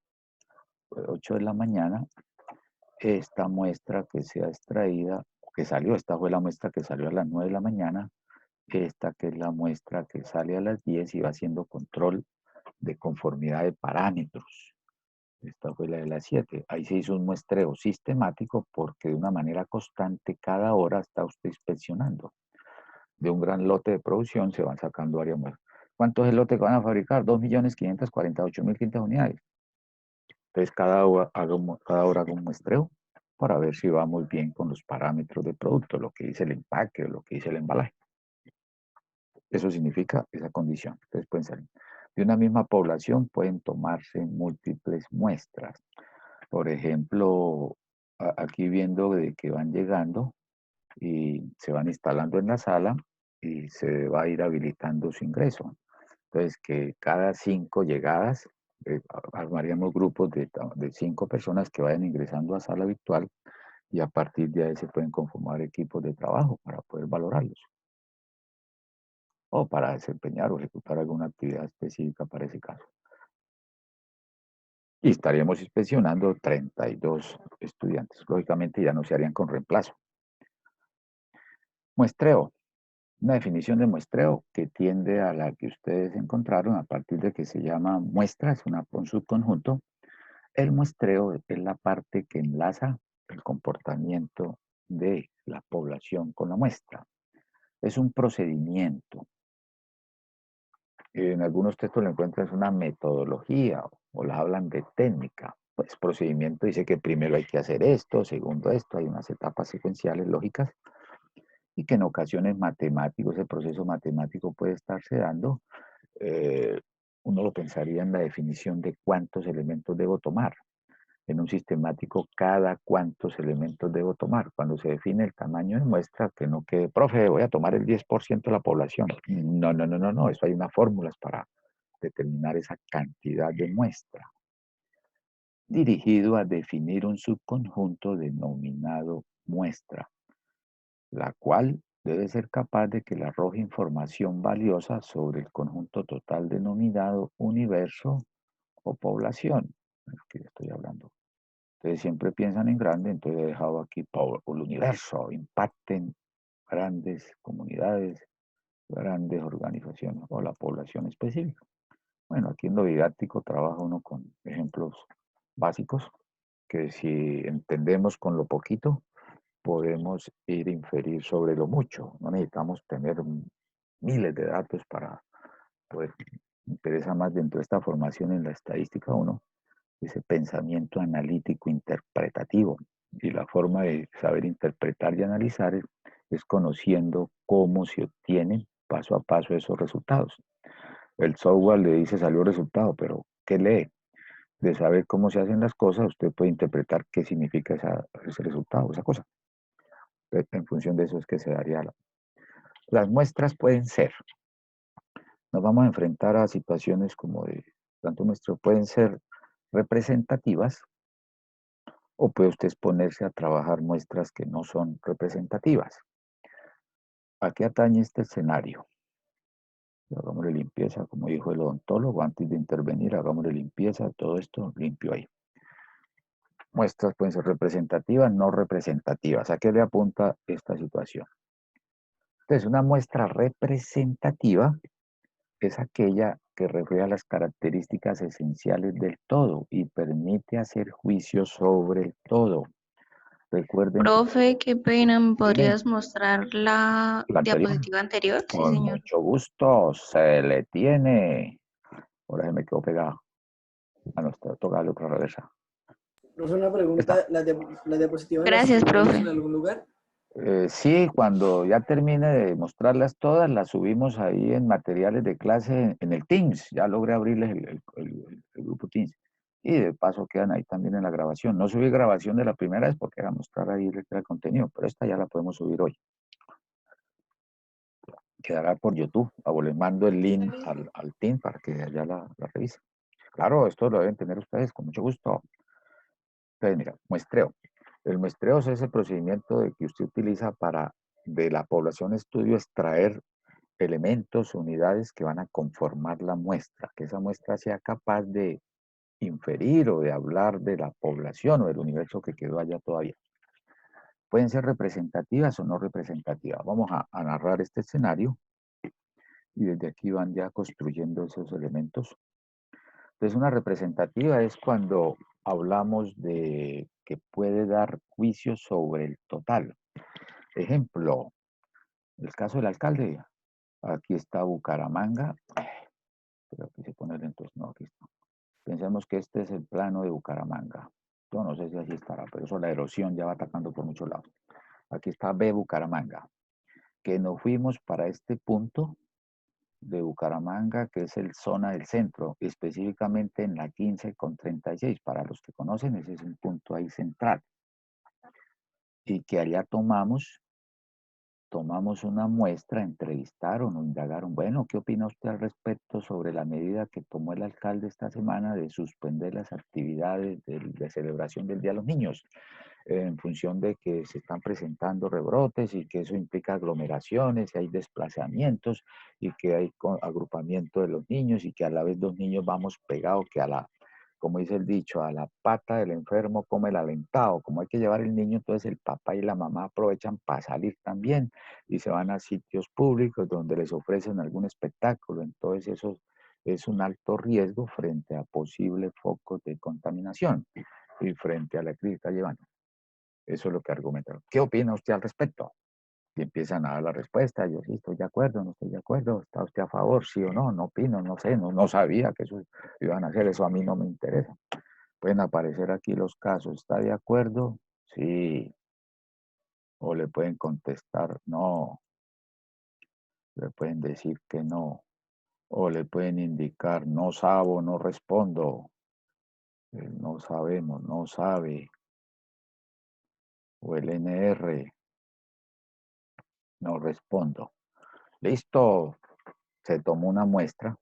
de la mañana, esta muestra que sea extraída, que salió, esta fue la muestra que salió a las 9 de la mañana, esta que es la muestra que sale a las 10 y va haciendo control de conformidad de parámetros. Esta fue la de las 7. Ahí se hizo un muestreo sistemático porque de una manera constante cada hora está usted inspeccionando. De un gran lote de producción se van sacando varias muestras. ¿Cuántos es el lote que van a fabricar? 2.548.500 unidades. Entonces cada hora hago un muestreo para ver si vamos bien con los parámetros del producto, lo que dice el empaque, lo que dice el embalaje. Eso significa esa condición. Entonces pueden salir. De una misma población pueden tomarse múltiples muestras. Por ejemplo, aquí viendo de que van llegando y se van instalando en la sala y se va a ir habilitando su ingreso. Entonces, que cada 5 llegadas, armaríamos grupos de 5 personas que vayan ingresando a sala virtual y a partir de ahí se pueden conformar equipos de trabajo para poder valorarlos o para desempeñar o ejecutar alguna actividad específica para ese caso. Y estaríamos inspeccionando 32 estudiantes. Lógicamente ya no se harían con reemplazo. Muestreo. Una definición de muestreo que tiende a la que ustedes encontraron a partir de que se llama muestra, es un subconjunto. El muestreo es la parte que enlaza el comportamiento de la población con la muestra. Es un procedimiento. En algunos textos lo encuentran una metodología o las hablan de técnica. Pues procedimiento dice que primero hay que hacer esto, segundo esto, hay unas etapas secuenciales lógicas y que en ocasiones matemáticos, el proceso matemático puede estarse dando. Uno lo pensaría en la definición de cuántos elementos debo tomar. En un sistemático, cada cuántos elementos debo tomar. Cuando se define el tamaño de muestra, que no quede, profe, voy a tomar el 10% de la población. No, no, no, no, no. Eso hay unas fórmulas para determinar esa cantidad de muestra. Dirigido a definir un subconjunto denominado muestra, la cual debe ser capaz de que le arroje información valiosa sobre el conjunto total denominado universo o población, de lo que estoy hablando. Entonces siempre piensan en grande, entonces he dejado aquí el universo, impacten grandes comunidades, grandes organizaciones o la población específica. Bueno, aquí en lo didáctico trabaja uno con ejemplos básicos que si entendemos con lo poquito, podemos ir a inferir sobre lo mucho. No necesitamos tener miles de datos para poder. Me interesa más dentro de esta formación en la estadística uno, ese pensamiento analítico interpretativo. Y la forma de saber interpretar y analizar es conociendo cómo se obtienen paso a paso esos resultados. El software le dice salió resultado, pero ¿qué lee? De saber cómo se hacen las cosas, usted puede interpretar qué significa ese resultado, esa cosa. En función de eso es que se daría las muestras pueden ser. Nos vamos a enfrentar a situaciones como de, tanto muestras pueden ser representativas o puede usted exponerse a trabajar muestras que no son representativas. ¿A qué atañe este escenario? Hagámosle limpieza, como dijo el odontólogo, antes de intervenir, hagámosle limpieza, todo esto limpio ahí. Muestras pueden ser representativas, no representativas. ¿A qué le apunta esta situación? Entonces, una muestra representativa es aquella que refleja las características esenciales del todo y permite hacer juicios sobre el todo. Recuerden que, Profe, qué pena, ¿me dime, podrías mostrar la la anterior, diapositiva anterior? Sí, con señor. mucho gusto, se le tiene. Ahora se me quedó pegado. A nuestra toca darle otra reversa. Profe, una Está. pregunta, ¿las diapositivas las Gracias, subimos profe. en algún lugar? Sí, cuando ya termine de mostrarlas todas, las subimos ahí en materiales de clase en el Teams. Ya logré abrirles el grupo Teams. Y de paso quedan ahí también en la grabación. No subí grabación de la primera vez porque era mostrar ahí el contenido, pero esta ya la podemos subir hoy. Quedará por YouTube. O les mando el link al Teams para que allá la revisen. Claro, esto lo deben tener ustedes con mucho gusto. Entonces, mira, muestreo. El muestreo es ese procedimiento que usted utiliza para de la población estudio extraer elementos, unidades que van a conformar la muestra, que esa muestra sea capaz de inferir o de hablar de la población o del universo que quedó allá todavía. Pueden ser representativas o no representativas. Vamos a narrar este escenario y desde aquí van ya construyendo esos elementos. Entonces, una representativa es cuando hablamos de que puede dar juicio sobre el total. Ejemplo, el caso del alcalde. Aquí está Bucaramanga. Pero aquí se pone entonces, no, aquí está. Pensemos que este es el plano de Bucaramanga. Yo no sé si así estará, pero eso la erosión ya va atacando por muchos lados. Aquí está B Bucaramanga, que nos fuimos para este punto de Bucaramanga, que es el zona del centro, específicamente en la 15 con 36. Para los que conocen, ese es un punto ahí central. Y que allá tomamos una muestra, entrevistaron o indagaron. Bueno, ¿qué opina usted al respecto sobre la medida que tomó el alcalde esta semana de suspender las actividades de celebración del Día de los Niños? En función de que se están presentando rebrotes y que eso implica aglomeraciones, y hay desplazamientos y que hay agrupamiento de los niños y que a la vez los niños vamos pegados que a la, como dice el dicho, a la pata del enfermo come el alentado. Como hay que llevar el niño, entonces el papá y la mamá aprovechan para salir también y se van a sitios públicos donde les ofrecen algún espectáculo. Entonces eso es un alto riesgo frente a posibles focos de contaminación y frente a la crisis que está llevando. Eso es lo que argumentaron. ¿Qué opina usted al respecto? Y empiezan a dar la respuesta. Yo sí estoy de acuerdo, no estoy de acuerdo. ¿Está usted a favor? Sí o no. No opino, no sé, no sabía que eso iban a hacer. Eso a mí no me interesa. Pueden aparecer aquí los casos. ¿Está de acuerdo? Sí. O le pueden contestar no. Le pueden decir que no. O le pueden indicar no sabo, no respondo. No sabemos, no sabe. O el NR, no respondo. Listo. Se tomó una muestra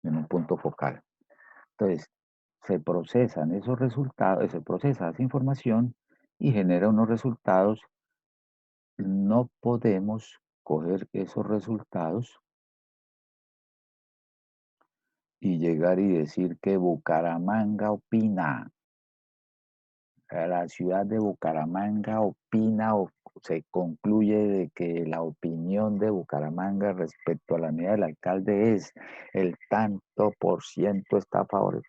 en un punto focal. Entonces, se procesan esos resultados, se procesa esa información y genera unos resultados. No podemos coger esos resultados y llegar y decir que Bucaramanga opina. la ciudad de Bucaramanga opina o se concluye de que la opinión de Bucaramanga respecto a la unidad del alcalde es el tanto por ciento está a favor.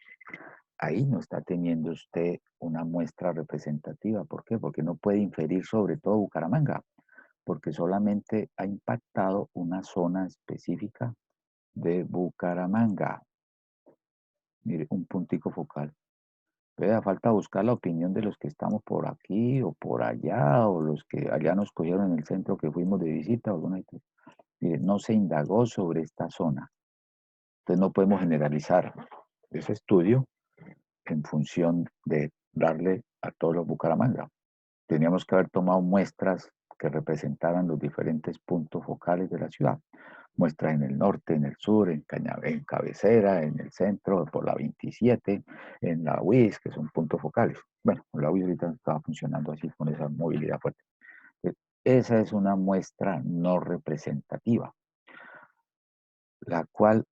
Ahí no está teniendo usted una muestra representativa. ¿Por qué? Porque no puede inferir sobre todo Bucaramanga, porque solamente ha impactado una zona específica de Bucaramanga. Mire, un puntico focal. Vea, falta buscar la opinión de los que estamos por aquí o por allá, o los que allá nos cogieron en el centro que fuimos de visita. Mire, no se indagó sobre esta zona. Entonces no podemos generalizar ese estudio en función de darle a todos los Bucaramanga. Teníamos que haber tomado muestras que representaran los diferentes puntos focales de la ciudad. Muestras en el norte, en el sur, en Cabecera, en el centro, por la 27, en la UIS, que son puntos focales. Bueno, la UIS ahorita estaba funcionando así con esa movilidad fuerte. Esa es una muestra no representativa, la cual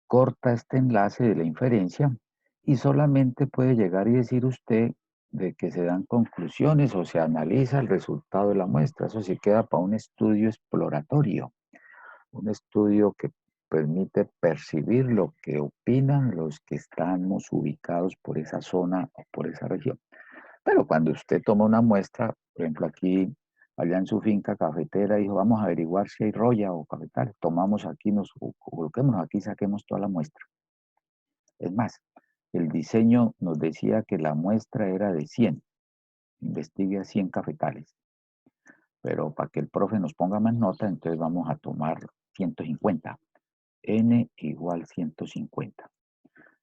corta este enlace de la inferencia y solamente puede llegar y decir usted de que se dan conclusiones o se analiza el resultado de la muestra. Eso sí queda para un estudio exploratorio, un estudio que permite percibir lo que opinan los que estamos ubicados por esa zona o por esa región. Pero cuando usted toma una muestra, por ejemplo aquí, allá en su finca cafetera, dijo, vamos a averiguar si hay roya o cafetal, tomamos aquí, nos coloquémonos aquí, saquemos toda la muestra. Es más, el diseño nos decía que la muestra era de 100, investigue a 100 cafetales. Pero para que el profe nos ponga más nota, entonces vamos a tomar 150. N igual 150.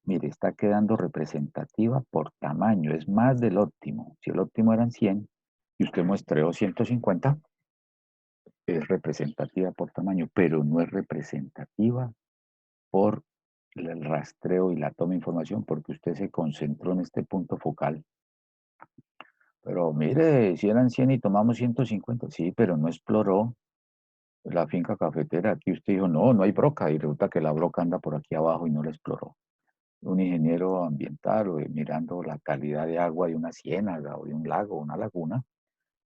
Mire, está quedando representativa por tamaño, es más del óptimo. Si el óptimo eran 100 y usted muestreó 150, es representativa por tamaño, pero no es representativa por el rastreo y la toma de información, porque usted se concentró en este punto focal. Pero mire, si eran 100 y tomamos 150, sí, pero no exploró la finca cafetera. Aquí usted dijo, no, no hay broca, y resulta que la broca anda por aquí abajo y no la exploró. Un ingeniero ambiental o mirando la calidad de agua de una ciénaga o de un lago o una laguna,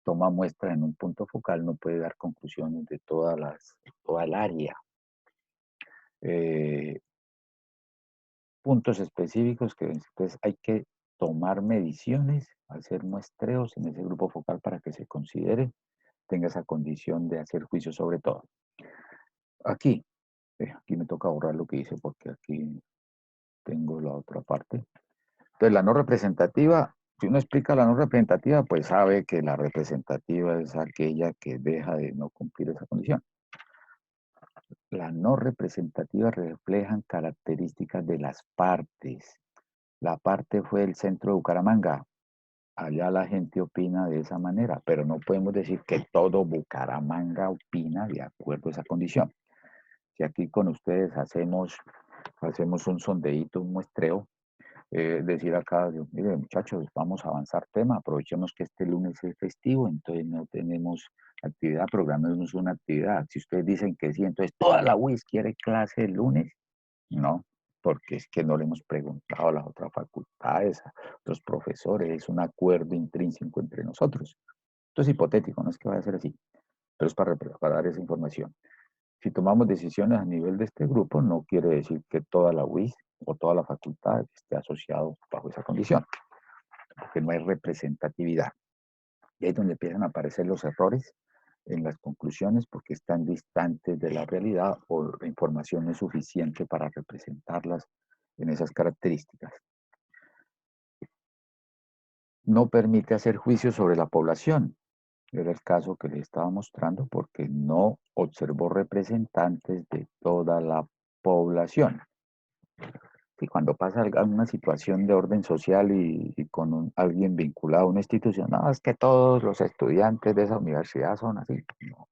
toma muestras en un punto focal, no puede dar conclusiones de toda el área. Puntos específicos que después hay que tomar mediciones, hacer muestreos en ese grupo focal para que se considere, tenga esa condición de hacer juicio sobre todo. Aquí me toca borrar lo que hice porque aquí tengo la otra parte. Entonces, la no representativa, si uno explica la no representativa, pues sabe que la representativa es aquella que deja de no cumplir esa condición. La no representativa reflejan características de las partes. La parte fue el centro de Bucaramanga. Allá la gente opina de esa manera, pero no podemos decir que todo Bucaramanga opina de acuerdo a esa condición. Si aquí con ustedes hacemos un sondeíto, un muestreo, decir acá, mire muchachos, vamos a avanzar tema, aprovechemos que este lunes es festivo, entonces no tenemos actividad, programemos una actividad. Si ustedes dicen que sí, entonces toda la UIS quiere clase el lunes, no, porque es que no le hemos preguntado a las otras facultades, a otros profesores, es un acuerdo intrínseco entre nosotros. Esto es hipotético, no es que vaya a ser así, pero es para dar esa información. Si tomamos decisiones a nivel de este grupo, no quiere decir que toda la UIS o toda la facultad esté asociado bajo esa condición, porque no hay representatividad. Y ahí es donde empiezan a aparecer los errores en las conclusiones porque están distantes de la realidad o la información no es suficiente para representarlas en esas características. No permite hacer juicios sobre la población. Era el caso que les estaba mostrando porque no observó representantes de toda la población. Y cuando pasa alguna situación de orden social y con alguien vinculado a una institución, no, es que todos los estudiantes de esa universidad son así. No,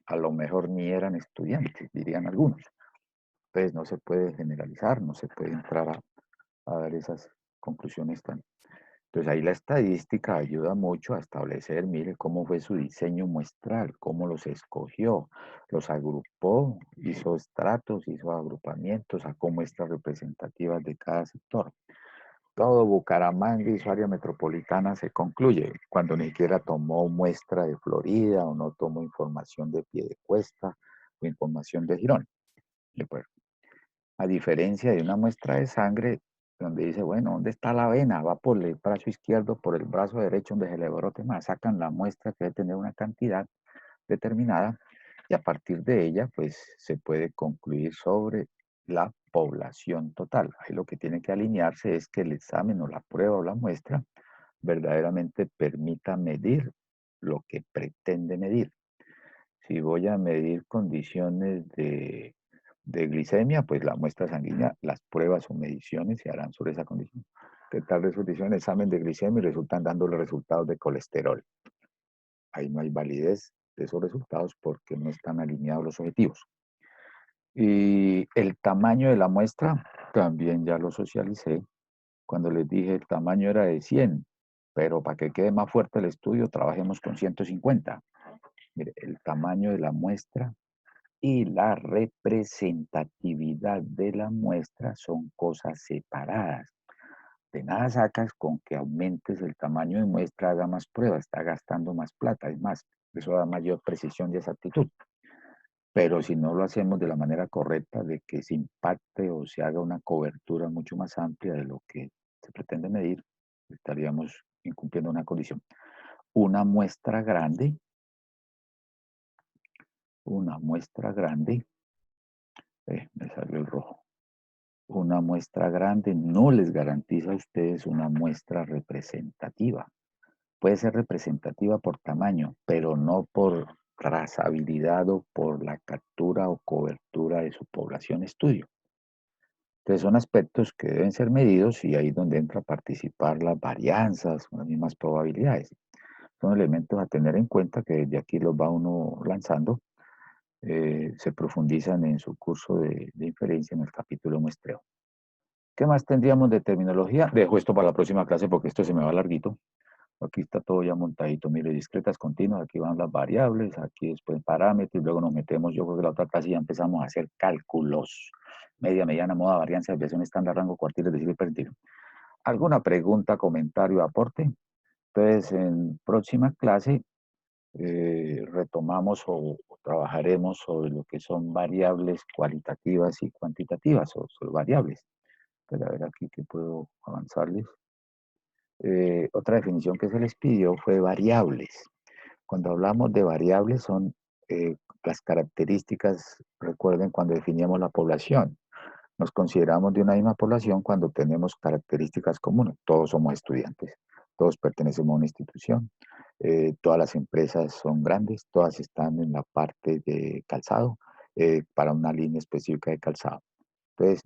a lo mejor ni eran estudiantes, dirían algunos. Entonces no se puede generalizar, no se puede entrar a dar esas conclusiones tan. Entonces ahí la estadística ayuda mucho a establecer, mire, cómo fue su diseño muestral, cómo los escogió, los agrupó, hizo estratos, hizo agrupamientos, sacó muestras representativas de cada sector. todo Bucaramanga y su área metropolitana se concluye cuando ni siquiera tomó muestra de Florida o no tomó información de Piedecuesta o información de Girón. ¿De acuerdo? A diferencia de una muestra de sangre donde dice, bueno, ¿dónde está la vena? Va por el brazo izquierdo, por el brazo derecho, donde se le brote más. Sacan la muestra que debe tener una cantidad determinada y a partir de ella, pues se puede concluir sobre la población total. Ahí lo que tiene que alinearse es que el examen o la prueba o la muestra verdaderamente permita medir lo que pretende medir. Si voy a medir condiciones de glicemia, pues la muestra sanguínea, las pruebas o mediciones se harán sobre esa condición. ¿Qué tal resulta un examen de glicemia y resultan dando los resultados de colesterol? Ahí no hay validez de esos resultados porque no están alineados los objetivos. Y el tamaño de la muestra también ya lo socialicé cuando les dije el tamaño era de 100, pero para que quede más fuerte el estudio trabajemos con 150. Mire, el tamaño de la muestra y la representatividad de la muestra son cosas separadas. De nada sacas con que aumentes el tamaño de muestra, haga más pruebas, está gastando más plata, es más, eso da mayor precisión y exactitud. Pero si no lo hacemos de la manera correcta, de que se impacte o se haga una cobertura mucho más amplia de lo que se pretende medir, estaríamos incumpliendo una condición. Una muestra grande, me salió el rojo. Una muestra grande no les garantiza a ustedes una muestra representativa. Puede ser representativa por tamaño, pero no por trazabilidad o por la captura o cobertura de su población estudio. Entonces son aspectos que deben ser medidos y ahí es donde entra a participar las varianzas, las mismas probabilidades. Son elementos a tener en cuenta que desde aquí los va uno lanzando, se profundizan en su curso de inferencia en el capítulo muestreo. ¿Qué más tendríamos de terminología? Dejo esto para la próxima clase porque esto se me va larguito. Aquí está todo ya montadito. Mire, discretas continuas, aquí van las variables, aquí después parámetros, y luego nos metemos, yo creo que la otra clase ya empezamos a hacer cálculos. Media, mediana, moda, varianza, desviación estándar, rango, cuartiles, decir, percentil. ¿Alguna pregunta, comentario, aporte? Entonces, en próxima clase retomamos o trabajaremos sobre lo que son variables cualitativas y cuantitativas, o sobre variables. Pero a ver aquí que puedo avanzarles. Otra definición que se les pidió fue variables. Cuando hablamos de variables son las características, recuerden cuando definíamos la población. Nos consideramos de una misma población cuando tenemos características comunes. Todos somos estudiantes, todos pertenecemos a una institución, todas las empresas son grandes, todas están en la parte de calzado, para una línea específica de calzado. Entonces,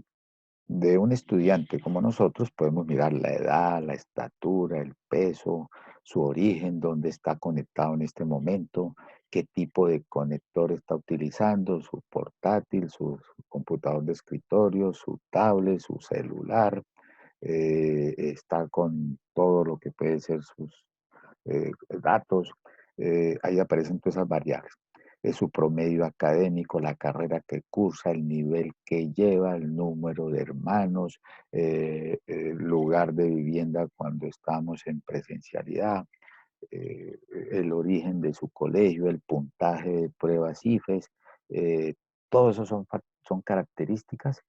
de un estudiante como nosotros podemos mirar la edad, la estatura, el peso, su origen, dónde está conectado en este momento, qué tipo de conector está utilizando, su portátil, su computador de escritorio, su tablet, su celular, está con todo lo que puede ser sus datos, ahí aparecen todas esas variables. Es su promedio académico, la carrera que cursa, el nivel que lleva, el número de hermanos, el lugar de vivienda cuando estamos en presencialidad, el origen de su colegio, el puntaje de pruebas IFES, todo eso son características,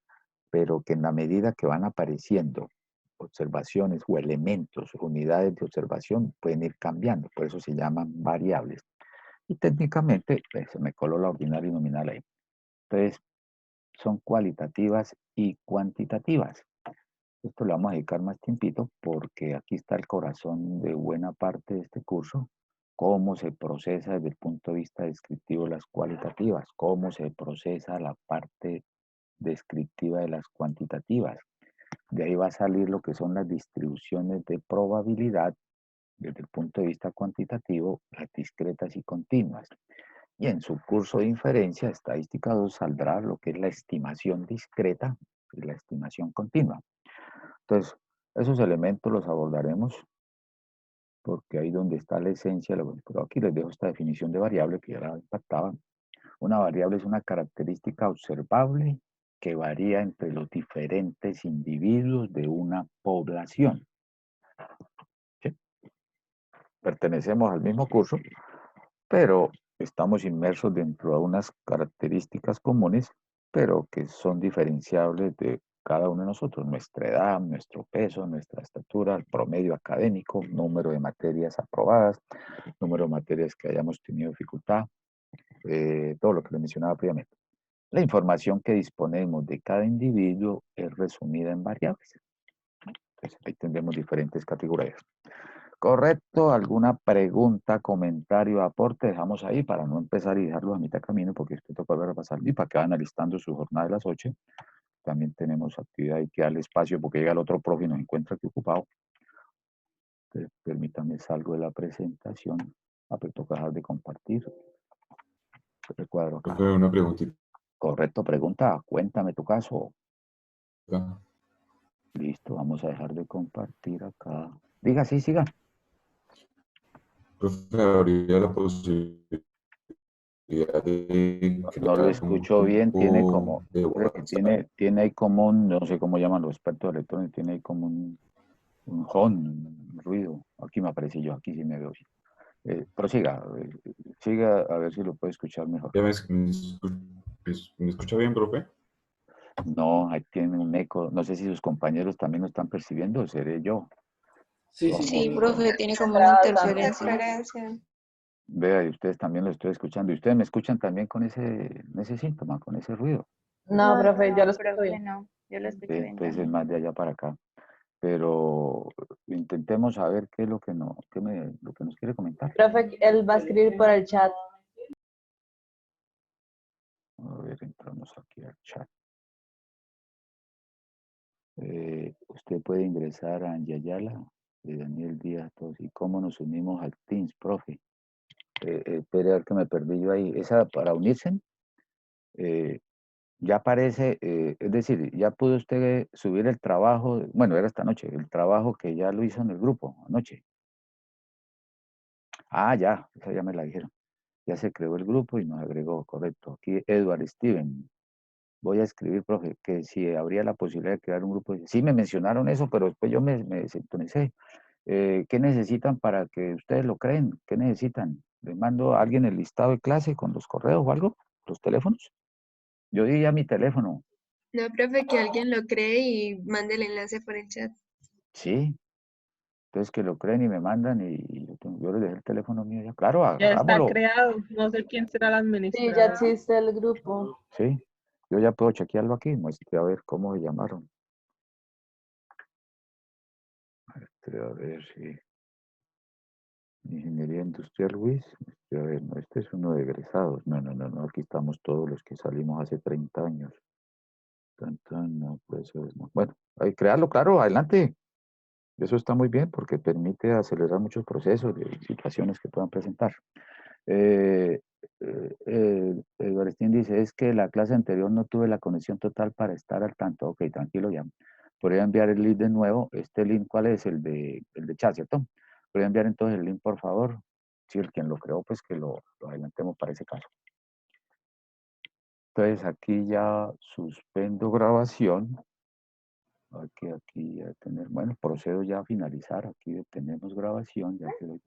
pero que en la medida que van apareciendo observaciones o elementos, unidades de observación, pueden ir cambiando, por eso se llaman variables. Y técnicamente, se me coló la ordinal y nominal ahí. Entonces, son cualitativas y cuantitativas. Esto le vamos a dedicar más tiempito porque aquí está el corazón de buena parte de este curso, cómo se procesa desde el punto de vista descriptivo las cualitativas, cómo se procesa la parte descriptiva de las cuantitativas. De ahí va a salir lo que son las distribuciones de probabilidad desde el punto de vista cuantitativo, las discretas y continuas. Y en su curso de inferencia, estadística 2, saldrá lo que es la estimación discreta y la estimación continua. Entonces, esos elementos los abordaremos porque ahí donde está la esencia, pero aquí les dejo esta definición de variable que ya la impactaba. Una variable es una característica observable que varía entre los diferentes individuos de una población. ¿Sí? Pertenecemos al mismo curso, pero estamos inmersos dentro de unas características comunes, pero que son diferenciables de cada uno de nosotros, nuestra edad, nuestro peso, nuestra estatura, el promedio académico, número de materias aprobadas, número de materias que hayamos tenido dificultad, todo lo que le mencionaba previamente. La información que disponemos de cada individuo es resumida en variables. Entonces, ahí tendremos diferentes categorías. ¿Correcto? ¿Alguna pregunta, comentario, aporte? Dejamos ahí para no empezar y dejarlo a mitad de camino porque esto toca volver a pasar y para que vayan alistando su jornada de las 8. También tenemos actividad y que darle espacio porque llega el otro profe y nos encuentra aquí ocupado. Entonces, permítanme salgo de la presentación. Pero toca dejar de compartir. El cuadro acá. Una preguntita. Correcto, pregunta. Cuéntame tu caso. Acá. Listo, vamos a dejar de compartir acá. Diga, sí, siga. Profe, habría la posibilidad de No lo crear un escucho bien, tiene grupo como, de creo que WhatsApp. tiene ahí como un, no sé cómo llaman los expertos de electrónica, tiene ahí como un un ruido. Aquí me aparece yo, aquí sí me veo. Prosiga, siga a ver si lo puede escuchar mejor. ¿Ya me escucha bien, profe? No, ahí tiene un eco. No sé si sus compañeros también lo están percibiendo, o seré yo. Sí, Lo sí, Sí, monito. profe, tiene como una interferencia. Vea, y ustedes también lo estoy escuchando. ¿Y ustedes me escuchan también con ese síntoma, con ese ruido? No, profe, yo lo escucho bien. No, yo lo escucho bien Entonces es también. más de allá para acá. Pero intentemos saber qué es lo que, lo que nos quiere comentar. Profe, él va a escribir por el chat. A ver, entramos aquí al chat. Usted puede ingresar a Anyayala de Daniel Díaz todos. ¿Y cómo nos unimos al Teams, profe? Espere a ver que me perdí yo ahí. Esa para unirse, ya aparece, es decir, ya pudo usted subir el trabajo, bueno, era esta noche, el trabajo que ya lo hizo en el grupo anoche. Ah, ya, esa ya me la dijeron. Ya se creó el grupo y nos agregó, correcto. Aquí Edward Steven. Voy a escribir, profe, que si habría la posibilidad de crear un grupo. Sí me mencionaron eso, pero después yo me sintonicé. ¿Qué necesitan para que ustedes lo creen? ¿Qué necesitan? ¿Les mando a alguien el listado de clase con los correos o algo? ¿Los teléfonos? Yo di ya mi teléfono. No, profe, que alguien lo cree y mande el enlace por el chat. Sí. Entonces que lo creen y me mandan y yo les dejé el teléfono mío ya. Claro, Ya está hagámoslo. creado, no sé quién será el Sí, administrador. ya existe el grupo. Sí. Yo ya puedo chequearlo aquí. Muestre a ver cómo se llamaron. A ver si... Ingeniería Industrial Luis. A ver, no, este es uno de egresados. No. Aquí estamos todos los que salimos hace 30 años. No, pues no. Bueno, hay que crearlo, claro, adelante. Eso está muy bien porque permite acelerar muchos procesos de situaciones que puedan presentar. Eduardín dice, es que la clase anterior no tuve la conexión total para estar al tanto. Ok, tranquilo ya. Podría enviar el link de nuevo. Este link, ¿cuál es? El de chat, ¿cierto? Podría enviar entonces el link, por favor. Si el quien lo creó, pues que lo adelantemos para ese caso. Entonces aquí ya suspendo grabación. Aquí ya tener, bueno, procedo ya a finalizar. Aquí tenemos grabación, ya quedó.